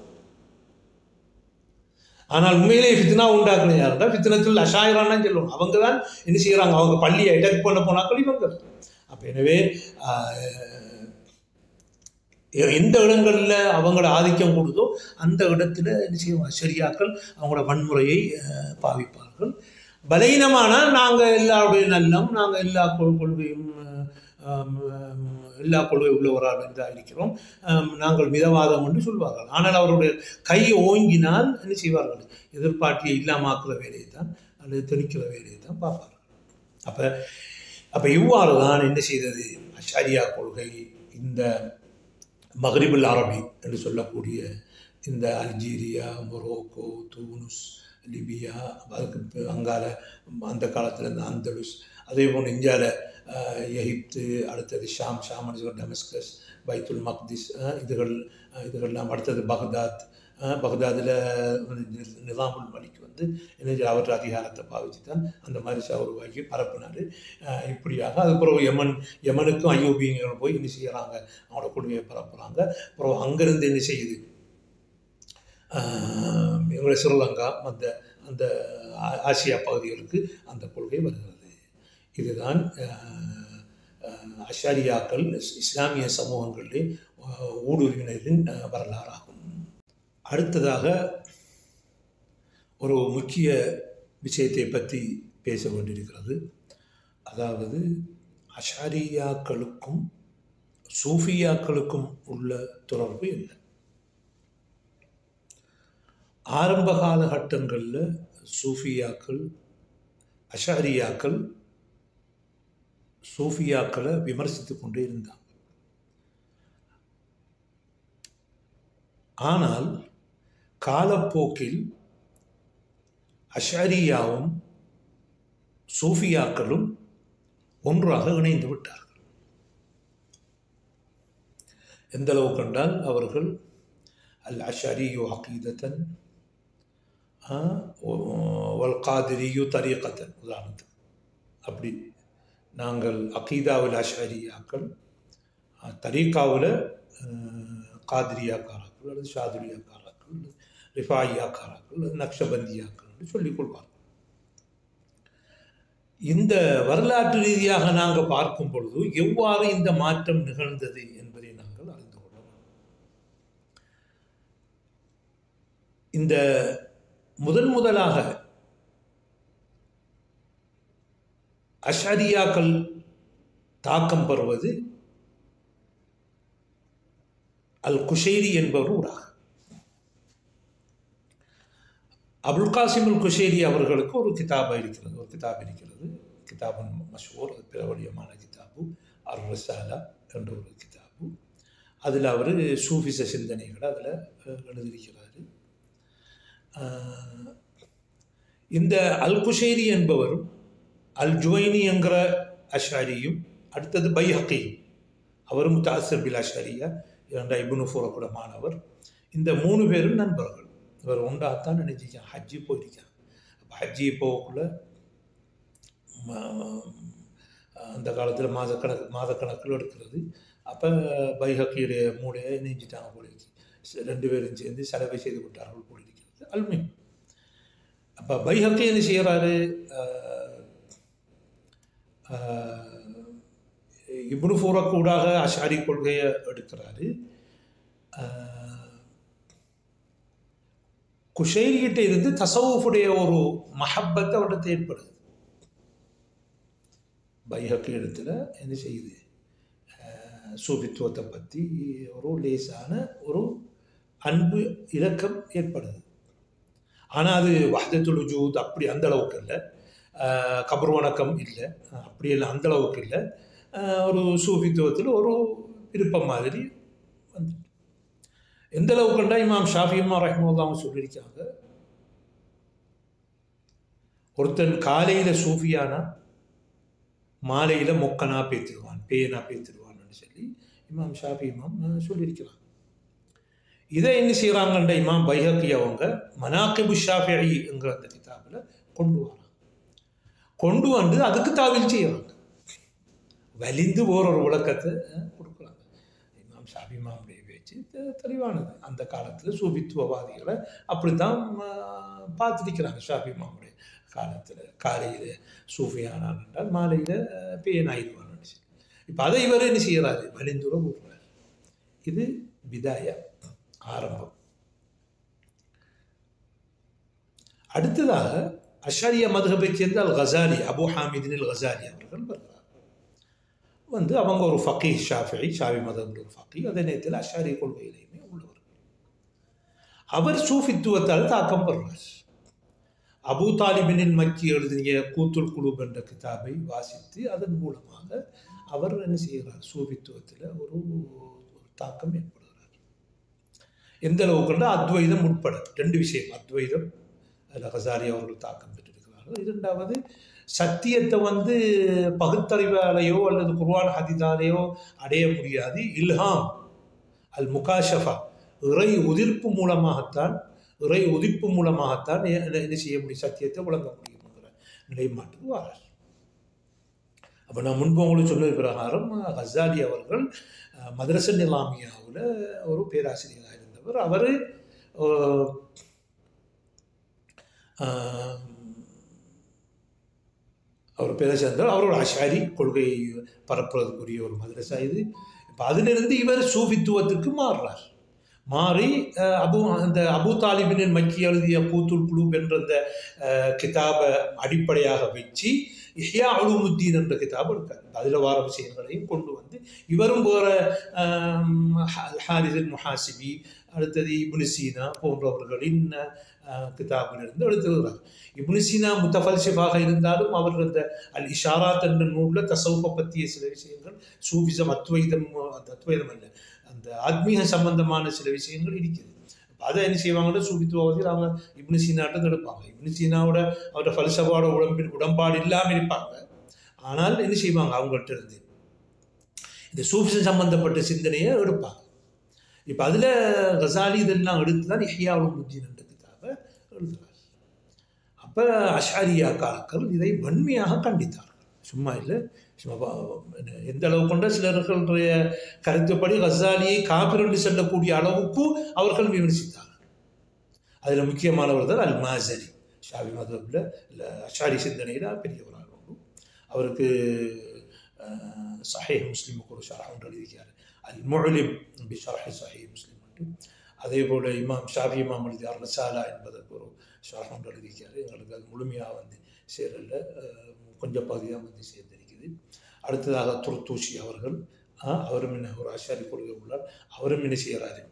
ஆனால் உண்மையிலே ஃபித்னா உண்டாக்குறது யாருன்னா ஃபித்னத்துல் அஷாயிரான்னு சொல்லுவாங்க. அவங்க தான் என்ன செய்கிறாங்க, அவங்க பள்ளியை அட்டாக் பண்ண போனாக்கள் இவங்க. அப்போ எனவே எந்த இடங்களில் அவங்களோட ஆதிக்கம் கொடுத்தோ அந்த இடத்துல என்ன செய்வாங்க, ஷரியாக்கள் அவங்களோட வன்முறையை பாவிப்பார்கள். பலகீனமானால் நாங்கள் எல்லாருடைய நல்லம், நாங்கள் எல்லா கொள்கையும் எல்லா கொள்கை உள்ளவராக இதாக இருக்கிறோம், நாங்கள் மிதவாதம் என்று சொல்வார்கள். ஆனால் அவருடைய கை ஓங்கினால் என்ன செய்வார்கள், எதிர்பார்ட்டியை இல்லாமாக்குற வேலையை தான் அல்லது தெளிக்கிற வேலையை தான் பார்ப்பார்கள். அப்போ இவ்வாறு தான் என்ன செய்தது அஷாரியா கொள்கை இந்த மக்ரிபுல் அரபி என்று சொல்லக்கூடிய இந்த அல்ஜீரியா, மொரோக்கோ, தூனுஸ், லிபியா, அதுக்கு அங்கால அந்த காலத்தில் இந்த அந்தலுஸ், அதே போல் இந்தியாவில் எகிப்து, அடுத்தது ஷாம் டெமஸ்கஸ், பைத்துல் மக்திஸ், இதுகள்லாம் அடுத்தது பக்தாதில் நிசாமுல் மலிக் வந்து என்ன அவற்ற அதிகாரத்தை பாவிச்சு தான் அந்த மாதிரி உருவாக்கி பரப்பினார். இப்படியாக அதுக்கப்புறம் யமனுக்கும் ஐயோபியங்களும் போய் என்ன செய்கிறாங்க, அவங்களோட கொள்கையை பரப்புகிறாங்க. அப்புறம் அங்கேருந்து என்ன செய்யுது, எங்களுடைய ஸ்ரீலங்கா அந்த ஆசியா பகுதிகளுக்கு அந்த கொள்கை வருகிறது. இதுதான் அஷாரியாக்கள் இஸ்லாமிய சமூகங்களிலே ஊடுருவினரின் வரலாறாகும். அடுத்ததாக ஒரு முக்கிய விஷயத்தை பற்றி பேச வேண்டியிருக்கிறது. அதாவது அஷாரியாக்களுக்கும் சூஃபியாக்களுக்கும் உள்ள தொடர்பு என்ன? ஆரம்ப காலகட்டங்களில் சூஃபியாக்கள் அஷாரியாக்கள் சூஃபியாக்களை விமர்சித்து கொண்டே இருந்தாங்க. ஆனால் காலப்போக்கில் அஷாரியாவும் சூஃபியாக்களும் ஒன்றாக இணைந்து விட்டார்கள். எந்த அளவு கண்டால் அவர்கள் அல் அஷாரியு அகீதத்தன் வல் காதிரியு தரீகத்தன், உதாரணத்துக்கு அப்படி நாங்கள் அகீதாவில் அஷாரியாக்கள், தரீகாவில் காதிரியாக்காராக்கள் அல்லது ஷாதுரியாக்காராக்கள், ரிஃபாயியாக்காராக்கள், நக்ஷபந்தியாக்கள் என்று சொல்லிக் கொள்வார்கள். இந்த வரலாற்று ரீதியாக நாங்கள் பார்க்கும் பொழுது எவ்வாறு இந்த மாற்றம் நிகழ்ந்தது என்பதை நாங்கள் அறிந்து கொள்ளலாம். இந்த முதலாக அஷாரியாக்கள் தாக்கம் பெறுவது அல் குஷைரி என்பவர் ஊடாக. அபுல் காசிம் அல் குஷைரி அவர்களுக்கு ஒரு கிதாப் இருக்கிறது, கிதாபுன் மஷ்ஹூர், அது பிரபலியமான கிதாபு அர் ரிசாலா என்ற ஒரு கிதாபு. அதில் அவர் சூஃபிச சிந்தனைகளை அதில் எழுதியிருக்கிறார். இந்த அல் குஷைரி என்பவரும் அல் ஜுவைனி என்கிற அஷாரியும் அடுத்தது பைஹக்கியும், அவரும் முத்தாசிர் பில் அஷாரியா என்ற இப்னு ஃபுரக்குட மாணவர், இந்த 3 பேரும் நண்பர்கள். இவர் ஒன்றாகத்தான் நினைச்சிருக்காங்க, ஹஜ்ஜி போயிருக்காங்க. ஹஜ்ஜி போகக்குள்ள அந்த காலத்தில் மாதக்கணக்கில் எடுக்கிறது. அப்போ பைஹக்கியுடைய மூளையை நீஞ்சிட்டாங்க போலிருக்கு. 2 பேரும் சேர்ந்து செலவை செய்து கொண்டார்கள் போலிருக்கிறது. அல்மி அப்போ பைஹக்கி என்ன செய்கிறாரு, இப்னு ஃபூரக்கூடாக அஷாரி கொள்கையை எடுக்கிறாரு. குஷைரிகிட்ட இருந்து தசவுஃபுடைய ஒரு மஹப்பத்தை அவர்கிட்ட ஏற்படுது. பைஹக்கி இடத்துல என்ன செய்யுது, சூஃபித்துவத்தை பற்றி ஒரு லேசான ஒரு அன்பு இலக்கம் ஏற்படுது. ஆனால் அது வஹ்தத்துல் வஜூத் அப்படி அந்த அளவுக்கு இல்லை, கபர் வணக்கம் இல்லை, அப்படியெல்லாம் அந்த அளவுக்கு இல்லை. ஒரு சூஃபித்துவத்தில் ஒரு விருப்பம் மாதிரி வந்து எந்த அளவுக்குண்டா இமாம் ஷாஃபி ரஹ்மத்துல்லாஹி சொல்லியிருக்காங்க, ஒருத்தன் காலையில் சூஃபியானா மாலையில் மொக்கனா பேத்திடுவான், பேனா பேத்திடுவான்னு சொல்லி இமாம் ஷாஃபி சொல்லியிருக்கிறாங்க. இதை என்ன செய்கிறாங்கன்ற இமாம் பைஹக்கி அவங்க மனாக்கிபு ஷாஃபிஈங்கிற அந்த கிதாபில் கொண்டு வராங்க. கொண்டு வந்து அதுக்கு தாவில் செய்கிறாங்க, வலிந்து ஒரு விளக்கத்தை கொடுக்குறாங்க. இமாம் ஷாஃபி இமாமுடைய பேச்சு தெளிவானது. அந்த காலத்தில் சூபித்துவவாதிகளை அப்படி தான் பார்த்துருக்கிறாங்க. ஷாஃபி இமாமுடைய காலத்தில் காலையில் சூஃபியானான் என்றால் மாலையில் பேனாயிடுவான்னு சொல்லி. இப்போ அதை இவர் என்ன செய்கிறாரு, வலிந்துர கூறுறாரு. இது பிதாயா, ஆரம்பம். அடுத்ததாக அஷாரியா மதுஹபை சேர்ந்த அல் கசாலி, அபு ஹாமிதின் அல் கசாலி அவர்கள் வருகிறார். வந்து அவங்க ஒரு ஃபக்கீஹ், ஷாஃபி மதம் ஒரு ஃபக்கீஹ், அதே நேரத்தில் அஷாரி கொள்கையிலையுமே உள்ளவர். அவர் சூஃபித்துவத்தால் தாக்கம் பெறுறார். அபு தாலிபினின் மக்கி எழுதிய கூத்துல் குலூப் என்ற கிதாபை வாசித்து அதன் மூலமாக அவர் என்ன செய்கிறார், சூஃபித்துவத்தில் ஒரு தாக்கம் ஏற்படுகிறார். எந்த அளவுக்குன்னா அத்வைதம் உட்பட 2 விஷயம், அத்வைதம் அதில் கசாலி அவர்கள் தாக்கம் பெற்றிருக்கிறார்கள். 2வது சத்தியத்தை வந்து பகுத்தறிவாலேயோ அல்லது குர்ஆன் ஹதீஸாலேயோ அடைய முடியாது. இல்ஹாம் அல் முகாஷஃபா, இறை உதிர்ப்பு மூலமாகத்தான் என்ன செய்ய முடியும், சத்தியத்தை விளங்க முடியுங்கிற நிலைப்பாட்டுக்கு வரார். அப்போ நான் முன்பு உங்களுக்கு சொன்ன பிரகாரம் கசாலி அவர்கள் மதரச நிலாமியாவில் ஒரு பேராசிரியராக இருந்தவர். அவர் பேராசிரியர், அவரோட அஷாரி கொள்கையை பரப்புவதற்குரிய ஒரு மதரசா இது. இப்போ அதிலிருந்து இவர் சூஃபித்துவத்துக்கு மாறி அந்த அபு தாலிபினின் மக்கி எழுதிய கூத்துல் குலூப் என்ற அந்த கிதாபை அடிப்படையாக வச்சு இஹ்யா உலூமுத்தீன் என்ற கிதாப் இருக்கார். அதில் வார விஷயங்களையும் கொண்டு வந்து இவரும் போகிற ஹாரிஸ் அல் முஹாசிபி, அடுத்தது இப்னு சீனா போன்றவர்களின் கிதாபிலிருந்து எடுத்துகிறார். இப்னு சீனா முத்தஃபல்சிஃபாக இருந்தாலும் அவர் அந்த அல் இஷாராத் என்ற நூலில் தசவுஃபை பற்றிய சில விஷயங்கள், சூஃபிசம், அத்வைதம் அல்ல, அந்த ஆத்மீக சம்பந்தமான சில விஷயங்கள் இருக்குது. அதை என்ன செய்வாங்கன்னா சூஃபித்துவவாதிகள் அவங்க இப்னு சீனாட்டம் எடுப்பாங்க. இப்னு சீனாவோட அவரோட ஃபல்சஃபாவோட உடன்பாடு இல்லாமல் இருப்பாங்க. ஆனால் என்ன செய்வாங்க, அவங்கள்ட்ட இருந்து இந்த சூஃபிசம் சம்பந்தப்பட்ட சிந்தனையை எடுப்பாங்க. இப்போ அதில் கசாலி இதெல்லாம் எடுத்து தான் இஹ்யா உலூமுத்தீன் என்ற கிதாபை எழுதுகிறார். அப்போ அஷாரியா காலங்கள் இதை வன்மையாக கண்டித்தார்கள். சும்மா இல்லை, சும்மா எந்த அளவு கொண்ட சிலர்களுடைய கருத்துப்படி கசாலியை காபிர் என்று சொல்லக்கூடிய அளவுக்கு அவர்கள் விமர்சித்தார்கள். அதில் முக்கியமானவர் தான் அல் மாஸரி, ஷாஃபி மதஹ்பில் இல்லை அஷாரி சிந்தனையில் பெரியவராக உண்டு. அவருக்கு சஹீஹ் முஸ்லிமுக்கு ஒரு ஷரஹ் ஒன்று எழுதியிருக்கார், அல் முஅலிம் பி ஷரஹ் சஹீஹ் முஸ்லிம் என்று. அதே போல் இமாம் ஷாஃபி இமாம் எழுதியார் ரசாலா என்பதற்கு ஒரு ஷரஹ் ஒன்று எழுதியிருக்காரு. எங்களுக்கு அது முழுமையாக வந்து சேரல, கொஞ்சம் பகுதியாக வந்து சேர்ந்திருக்குது. அடுத்ததாக துர்தூஷி அவர்கள், அவரும் என்ன ஒரு அஷாரி கொள்கை உள்ளார், அவரும் என்ன செய்கிறாரு,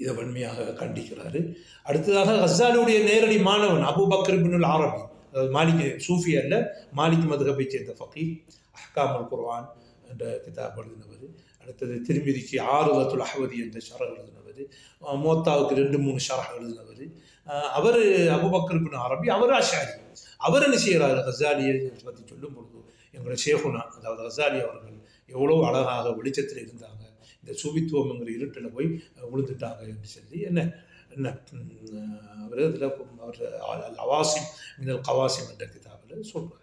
இதை வன்மையாக கண்டிக்கிறாரு. அடுத்ததாக கசாலியுடைய நேரடி மாணவன் அபூபக்கர் இப்னுல் அரபி, அதாவது மாலிக் சூஃபி அல்ல, மாலிக் மதுஹபை சேர்ந்த ஃபகீஹ், அஹ்காமுல் குர்ஆன் என்ற கிதாப் எழுதினவர். அடுத்தது திருமிதிக்கு ஆறுதத்துல் அஹ்வதி என்ற ஷரஹ் எழுதினவர். மோத்தாவுக்கு 2-3 ஷரஹ் எழுதினவர். அவர் அபூபக்கர் இப்னு அரபி, அவர் அஷாரி. அவர் என்ன செய்கிறார், கசாலியை பற்றி சொல்லும் பொழுது எங்களோட ஷேகுனா, அதாவது கசாலி அவர்கள் எவ்வளோ அழகாக வெளிச்சத்தில் இருந்தாங்க, இந்த சூபித்துவம்ங்கிற இருட்டில் போய் விழுந்துட்டாங்க என்று சொல்லி என்ன என்ன அவர் இதில் அவர் அவாசிம் மினல் கவாசிம் என்ற கிதாபில் சொல்றார்.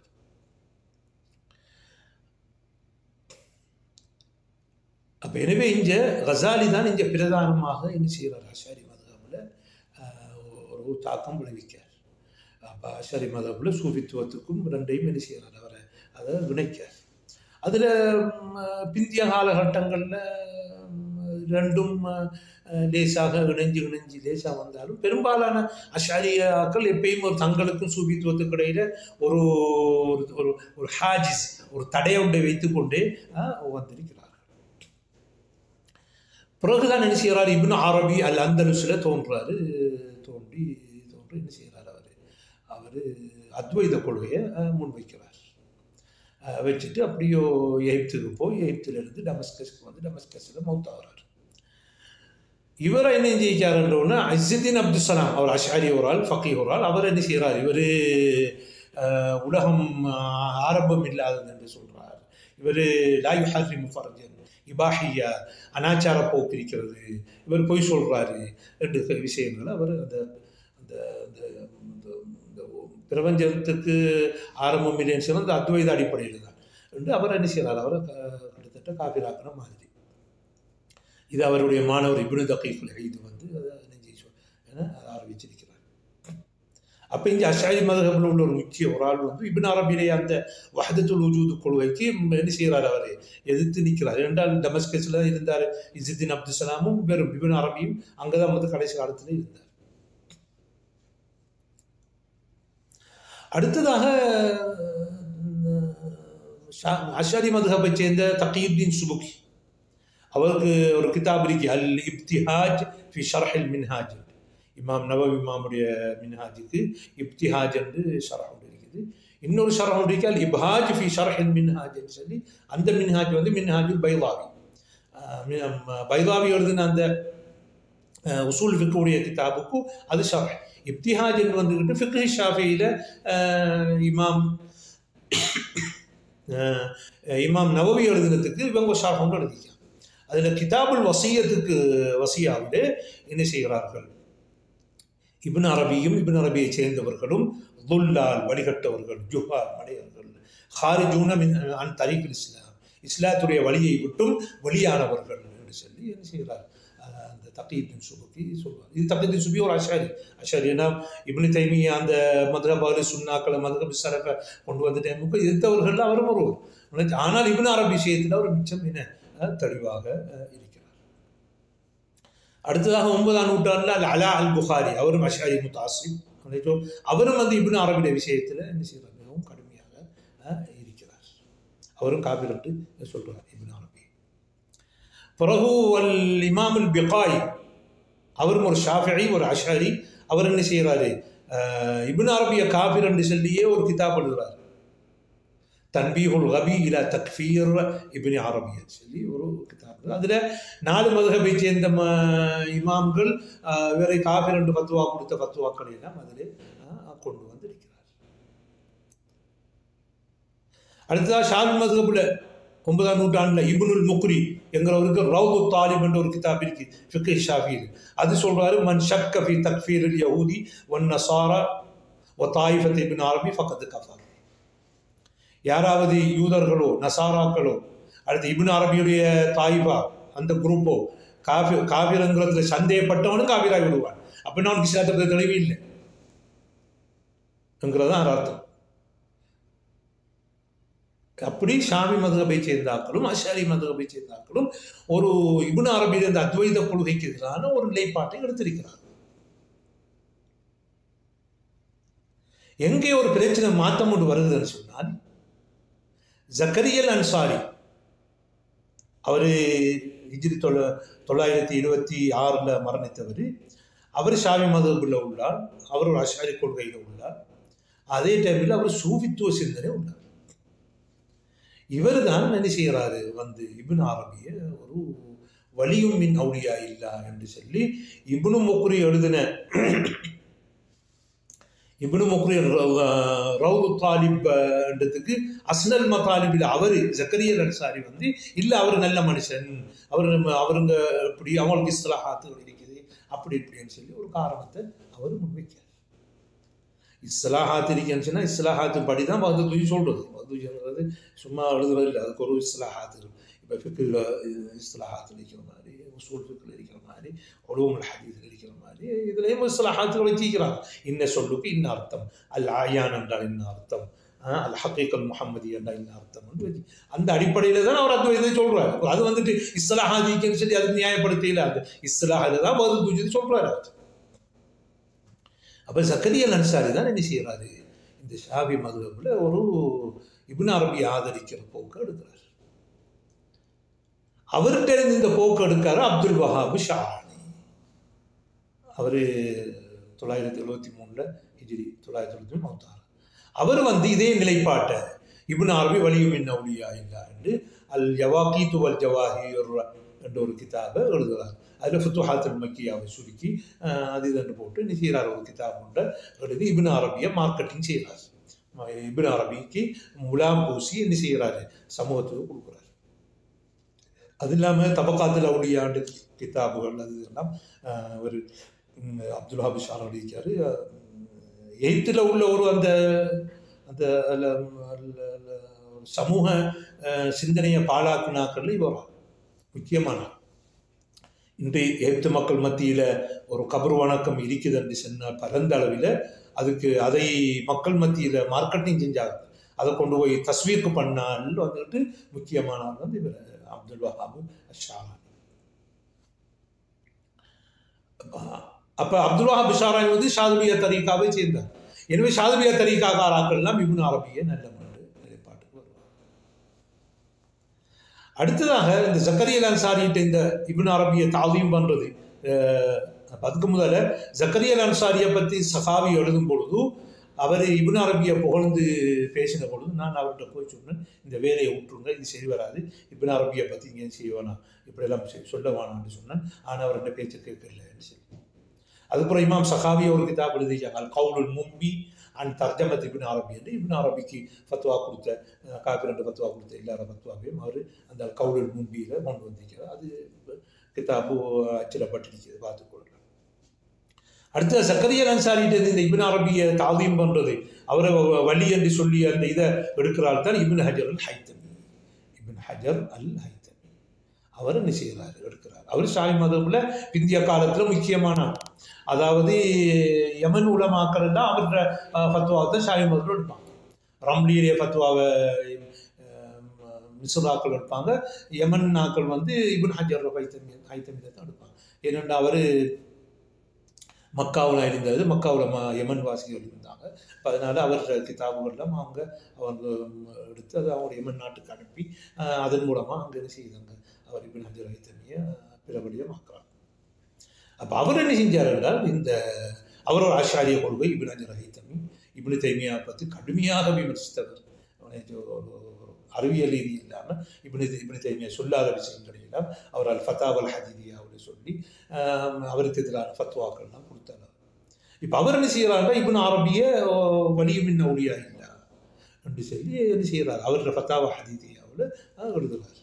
அப்போ எனவே இங்கே கசாலி தான் இங்கே பிரதானமாக என்ன செய்கிறார், அஷாரி மதகபில் ஒரு தாக்கம் விளைவிக்கார். அப்போ அஷாரி மதகபில் சூஃபித்துவத்துக்கும் ரெண்டையும் என்ன செய்கிறார், அவரை அதை வினைக்கார். அதில் பிந்திய காலகட்டங்களில் ரெண்டும் லேசாக இணைஞ்சு லேசாக வந்தாலும் பெரும்பாலான அஷாரியாக்கள் எப்பயும் ஒரு தங்களுக்கும் சூஃபித்துவத்துக்கு இடையில ஒரு ஒரு ஹாஜிஸ், ஒரு தடையொன்றை வைத்துக்கொண்டே வந்திருக்கிறார். பிறகுதான் என்ன செய்கிறார், இப்னு அரபி அல் அந்தலுஸில் தோன்றி என்ன செய்கிறார், அவர் அத்வைத கொள்கையை முன்வைக்கிறார். வச்சுட்டு அப்படியோ எகிப்துக்கு போய் எகிப்திலிருந்து டமஸ்கஸ்க்கு வந்து டமஸ்கஸில் மௌத்தாகிறார். இவரை என்ன செஞ்சிருக்காருன்றோன்னா இஸ்ஸுத்தீன் அப்துஸ்ஸலாம், அவர் அஷ்அரி ஒரு ஆள், ஃபக்கீஹ் ஒரு ஆள். அவர் என்ன செய்கிறார், இவர் உலகம் ஆரம்பம் இல்லாதது என்று சொல்கிறார். இவர் லா யுஹர்ரிமு ஃபர்ஜன், இபாஹியா, அனாச்சார போக்கு இருக்கிறது, இவர் பொய் சொல்கிறாரு என்ற விஷயங்களை அவர் அந்த அந்த பிரபஞ்சத்துக்கு ஆரம்பம் இல்லைன்னு சொன்னால் அந்த அத்வைத அடிப்படையில் தான் என்று அவர் என்ன செய்கிறார், அவரை கிட்டத்தட்ட காபிராக்கிற மாதிரி. இது அவருடைய மாணவர் இப்னு தகீக்குல் ஈத் வந்து அதை என ஆரம்பிச்சிருக்கிறார். அப்போ இங்கே அஷ்அரி மதஹபில் உள்ள ஒரு முக்கிய ஒரு ஆள் வந்து இப்னு அரபியிலே அந்த வஹ்தத்துல் வஜூத் கொள்கைக்கு என்ன செய்கிறார், அவர் எதிர்த்து நிற்கிறார். இரண்டால் டமஸ்கஸில் இருந்தார் இஸ்ஸுத்தீன் அப்துஸ்ஸலாமும் வெறும் இப்னு அரபியும் அங்கே தான் வந்து கடைசி காலத்தில் இருந்தார். அடுத்ததாக அஷ்அரி மதுஹபை சேர்ந்த தகியுத்தீன் சுபுகி, அவருக்கு ஒரு கிதாப் இருக்கு, அல் இப்திஹாஜ் ஃபி ஷர்ஹ் அல் மின்ஹாஜ். இமாம் நவவி இமாமுடைய மின்ஹாஜுக்கு இப்திஹாஜ் என்று ஷரஹ் ஒன்று இருக்குது. இன்னொரு ஷரஹ் ஒன்று இருக்கு, அல் இப்ஹாஜ் ஃபி ஷர்ஹ் அல் மின்ஹாஜ்னு சொல்லி. அந்த மின்ஹாஜ் வந்து மின்ஹாஜுல் பைதாவி. பைதாவி எழுதுன அந்த உசூல் ஃபிக்ஹுடைய கிதாபுக்கு அது ஷர்ஹ். இப்திஹாஜ் என்று வந்துக்கிட்டு ஃபிக்ஹ் ஷாஃபியில இமாம் நவவி எழுதுனதுக்கு இவங்க ஷர்ஹ் ஒன்று எழுதிக்காங்க. அதில் கிதாபுல் வசியத்துக்கு வசியாவிலே என்ன செய்கிறார்கள், இப்னு அரபியும் இப்னு அரபியை சேர்ந்தவர்களும் துல்லால் வழிகட்டவர்கள், ஜுஹால் மடையவர்கள், ஹாரிஜூன அன் தரீக்குல் இஸ்லாம், இஸ்லாத்துடைய வழியை விட்டும் வெளியானவர்கள் என்று சொல்லி என்ன செய்கிறார், அந்த தகியுத்தீன் சுபுகி சொல்வார். இது தகியுத்தீன் சுபுகி ஒரு அஷாரி. ஏன்னா இப்னு தைமியா அந்த மதுஹப் சுன்னாக்களை மதுஹப் ஸலஃபை கொண்டு வந்த டைமுக்கு எதிர்த்தவர்கள் அவரும் ஒருவர். ஆனால் இப்னு அரபி விஷயத்தில் அவர் மிச்சம் என்ன தெளிவாக இருக்கிறார். அடுத்ததாக 9ஆம் நூற்றாண்டில் அல் அலா அல் புகாரி, அவரும் அஷ்அரி முத்தாசிம், அவரும் வந்து இப்னு அரபியுடைய விஷயத்தில் என்ன செய்கிறார், மிகவும் கடுமையாக இருக்கிறார். அவரும் காபிர் என்று சொல்கிறார் இப்னு அரபி. பிறகு அல் இமாம் அல் பிகாய், அவரும் ஒரு ஷாஃபிஈ, ஒரு அஷ்அரி. அவர் என்ன செய்கிறாரு, இப்னு அரபிய காபிர் என்று சொல்லியே ஒரு கிதாப் எழுதுகிறார், தன்பீஹுல் கபி இலா தக்ஃபீர் இப்னு அரபி சொல்லி ஒரு கிதாப். அதில் 4 மதுஹபை சேர்ந்த இமாம்கள் வேற காபிர் என்று ஃபத்வா கொடுத்த ஃபத்வாக்களை எல்லாம் அதில் கொண்டு வந்திருக்கிறார். அடுத்ததாக ஷாஃபி மதுஹபில் 9ஆம் நூற்றாண்டில் இப்னுல் முக்ரி என்கிறவருக்கு ரவுது தாலிப் என்ற ஒரு கிதாப் இருக்கு ஃபிக்ஹ் ஷாஃபியில். அது சொல்றாரு, மன் ஷக்க ஃபி தக்ஃபீர் அல் யஹூதி வன் நஸாரா வ தாயிஃபத் இப்னு அரபி ஃபக்கத் கஃபர். யாராவது யூதர்களோ நசாராக்களோ அடுத்து இப்னு அரபியுடைய தாயிபா அந்த குரூப்போ காபிரங்கிறதுல சந்தேகப்பட்டவனும் காபிராகி விடுவான். அப்படின்னா அவனுக்கு இஸ்லாத்தை பற்றி தெளிவு இல்லை என்கிறதான் அர்த்தம். அப்படி ஷாஃபி மதுஹபை சேர்ந்தாக்களும் அஷ்அரி மதுஹபை சேர்ந்தாக்களும் ஒரு இப்னு அரபியில் இந்த அத்வைத கொள்கைக்கு எதிரான ஒரு நிலைப்பாட்டை எடுத்திருக்கிறார். எங்கே ஒரு பிரச்சனை மாற்றம் ஒன்று வருதுன்னு சொன்னால், ஜக்கரியல் அன்சாரி, அவர் ஹிஜ்ரி 926 மரணித்தவர். அவர் ஷாஃபி மதுஹபில் உள்ளார், அவர் ஒரு அஷ்அரி கொள்கையில் உள்ளார். அதே டைமில் அவர் சூஃபித்துவ சிந்தனை உள்ளார். இவர் தான் என்ன செய்கிறாரு, வந்து இப்னு அரபிய ஒரு வலியும் மின் அவுலியா இல்லா என்று சொல்லி இப்னு முக்ரி எழுதின இப்னு முக்ரி ரவுது தாலிப் என்றதுக்கு அஸ்னல் மதாலிபில் அவர் ஜக்கரியல் அன்சாரி வந்து இல்லை, அவர் நல்ல மனுஷன், அவருங்க இப்படி அவங்களுக்கு இஸ்லாஹாத்துகள் இருக்குது, அப்படி இப்படின்னு சொல்லி ஒரு காரணத்தை அவர் முன்வைக்கிறார். இஸ்லாஹாத் இருக்குன்னு சொன்னால் இஸ்லாஹாத்து படி தான் மது தூக்கி சொல்கிறது. மது தூக்கிங்கிறது சும்மா எழுதுறது இல்லை, அதுக்கு ஒரு இஸ்லாஹாத்து. இப்போ ஃபிக்கில் இஸ்லாஹாத்தில் இருக்கிற மாதிரி, உசூல் ஃபிக்கில் இருக்கிற மாதிரி, உலூமுல் ஹதீஸில் இருக்கிற மாதிரி இதுலேயும் இஸ்லாஹாத்துகளை வச்சிக்கிறாங்க. இன்ன சொல்லுக்கு இன்ன அர்த்தம், அல் ஆயான் என்றால் இன்ன அர்த்தம், அல் ஹக்கீகல் முஹம்மதி என்றால் இன்ன அர்த்தம் என்று வச்சு அந்த அடிப்படையில் தான் அவர் அத்வைதத்தை சொல்கிறார். அது வந்துட்டு இஸ்லாஹாதிக்குன்னு சொல்லி அது நியாயப்படுத்தல, அந்த இஸ்லாஹில் தான் மது தூக்கி சொல்கிறார். அப்போ ஜக்கரியா அல் அன்சாரி தான் என்ன செய்கிறாரு, இந்த ஷாஃபி மதுஹபில் ஒரு இப்னு அரபி ஆதரிக்கிற போக்கு எடுக்கிறார். அவர்கிட்ட இருந்து இந்த போக்கு எடுக்காரு அப்துல் வஹாப் ஷாஹானி. அவர் 973 ஹிஜ்ரி 973 மௌத்தார். அவர் வந்து இதே நிலைப்பாட்டை இப்னு அரபி வலியும் மின் அவுலியா இல்லா என்று அல் யவாகீத்து வல் ஜவாஹிர் என்ற ஒரு கிதாபை எழுதுகிறார். அதில் ஃபுத்துஹாத்துல் மக்கியாவை சுருக்கி அது இதென்று போட்டு என்ன செய்கிறார், ஒரு கிதாப் ஒன்றை எழுதி இப்னு அரபியை மார்க்கெட்டிங் செய்கிறார். இப்னு அரபிக்கு முலாம் பூசி என்ன செய்கிறாரு, சமூகத்துக்கு கொடுக்குறாரு. அது இல்லாமல் தபக்காத்தில் அவுலியாண்டு கிதாபுகள் அது எல்லாம் ஒரு அப்துல் வஹாப் ஷாஹானி இருக்காரு. எய்த்தில் உள்ள ஒரு அந்த அந்த சமூக சிந்தனையை பாழாக்குனாக்கள் இவர் முக்கியமான. இன்றைய எகிப்து மக்கள் மத்தியில் ஒரு கபர் வணக்கம் இருக்குது என்று சொன்னால் பரந்த அளவில் அதுக்கு அதை மக்கள் மத்தியில் மார்க்கெட்டிங் செஞ்சாங்க. அதை கொண்டு போய் தஸ்வீருக்கு பண்ணால் வந்துட்டு முக்கியமானவர் வந்து இவர் அப்துல் வஹாப் ஷாஹானி. அப்போ அப்துல் வஹாப் ஷாஹானி வந்து ஷாதுலியா தரீகாவை சேர்ந்தார். எனவே ஷாதுலியா தரீகாக்காராக்கள்லாம் இப்னு அரபியை நல்ல நிலைப்பாட்டுக்கு வருவார். அடுத்ததாக இந்த ஜக்கரியா அல் அன்சாரிகிட்ட இந்த இப்னு அரபியை தாலீம் பண்ணுறது. அதுக்கு முதல்ல ஜக்கரியா அல் அன்சாரியை பற்றி சஹாவி எழுதும் பொழுது அவர் இப்னு அரபியை புகழ்ந்து பேசின பொழுது நான் அவர்கிட்ட போய் சொன்னேன், இந்த வேலையை விட்டுருங்க, இது சரி வராது, இப்னு அரபியை பற்றி இங்கே செய்வானா, இப்படியெல்லாம் சொல்ல வேணான்னு சொன்னேன். ஆனால் அவர் என்ன பேச்சு கேட்கலன்னு சொல்லி. அதுக்கப்புறம் இமாம் சஹாவி ஒரு கிதாப் எழுதிச்சாங்க, அல் கவுலுல் மும்பி அண்ட் தர்ஜமத் இப்னு அரபி என்று. இப்னு அரபிக்கு ஃபத்வா கொடுத்த காப்பிரண்டு ஃபத்வா கொடுத்த எல்லார ஃபத்வாவையும் அவர் அந்த கவுலுல் மும்பியில் கொண்டு வந்திருக்கிறார். அது கிதாபு அச்சிடப்பட்டிருக்கிறது, பார்த்துக்கொள்ளலாம். அடுத்த ஜக்கரியா அல் அன்சாரிகிட்ட இந்த இப்னு அரபியை தாலீம் பண்ணுறது, அவரை வலி என்று சொல்லி அந்த இதை எடுக்கிறாள் தான் இப்னு ஹஜர் அல் ஹைத்தமி. இப்னு ஹஜர் அல் ஹைத்தமி அவர் என்ன செய்கிறார், எடுக்கிறார். அவர் ஷாஃபி மதுஹபில் பிந்திய காலத்தில் முக்கியமான, அதாவது யமன் உலமாக்கள் எல்லாம் அவரோட ஃபத்வாவை தான் ஷாஃபி மதுஹபில் எடுப்பாங்க. ரம்லியுடைய ஃபத்வாவை மிஸ்ராக்கள் எடுப்பாங்க, யமன் நாக்கள் வந்து இப்னு ஹஜர் ஹைத்தமி தான் எடுப்பாங்க. ஏனென்றால் அவர் மக்காவில் இருந்தது, மக்காவில் யமன் வாசிகள் இருந்தாங்க. அதனால் அவர் கிதாபுகள்லாம் அவங்க எடுத்து அதை அவங்க யமன் நாட்டுக்கு அனுப்பி அதன் மூலமாக அங்கே என்ன செய்தாங்க, அவர் இப்னு ஹஜர் ஹைத்தமியை பிரபலியமாக்குறாங்க. அப்போ அவர் என்ன செஞ்சார் என்றால், இந்த அவரோட ஆஷாரிய கொள்கை இப்னு ஹஜர் ஹைத்தமி இப்னு தைமியா பற்றி கடுமையாக விமர்சித்தவர். அறிவியல் ரீதி இல்லாமல் இப்னு தைமியா சொல்லாத விஷயங்கள் எல்லாம் அவர் அல் ஃபத்தாவல் ஹதீதியா அவரை சொல்லி அவருக்கு எதிரான ஃபத்வாக்கள்லாம் கொடுத்தார். இப்போ அவர் என்ன செய்கிறாருன்னா, இப்னு அரபியை வலியும் மின் அவுலியா இல்லா என்று சொல்லி என்ன செய்கிறார், அவரோட ஃபத்தாவா ஹதீதியாவில் எழுதுகிறார்.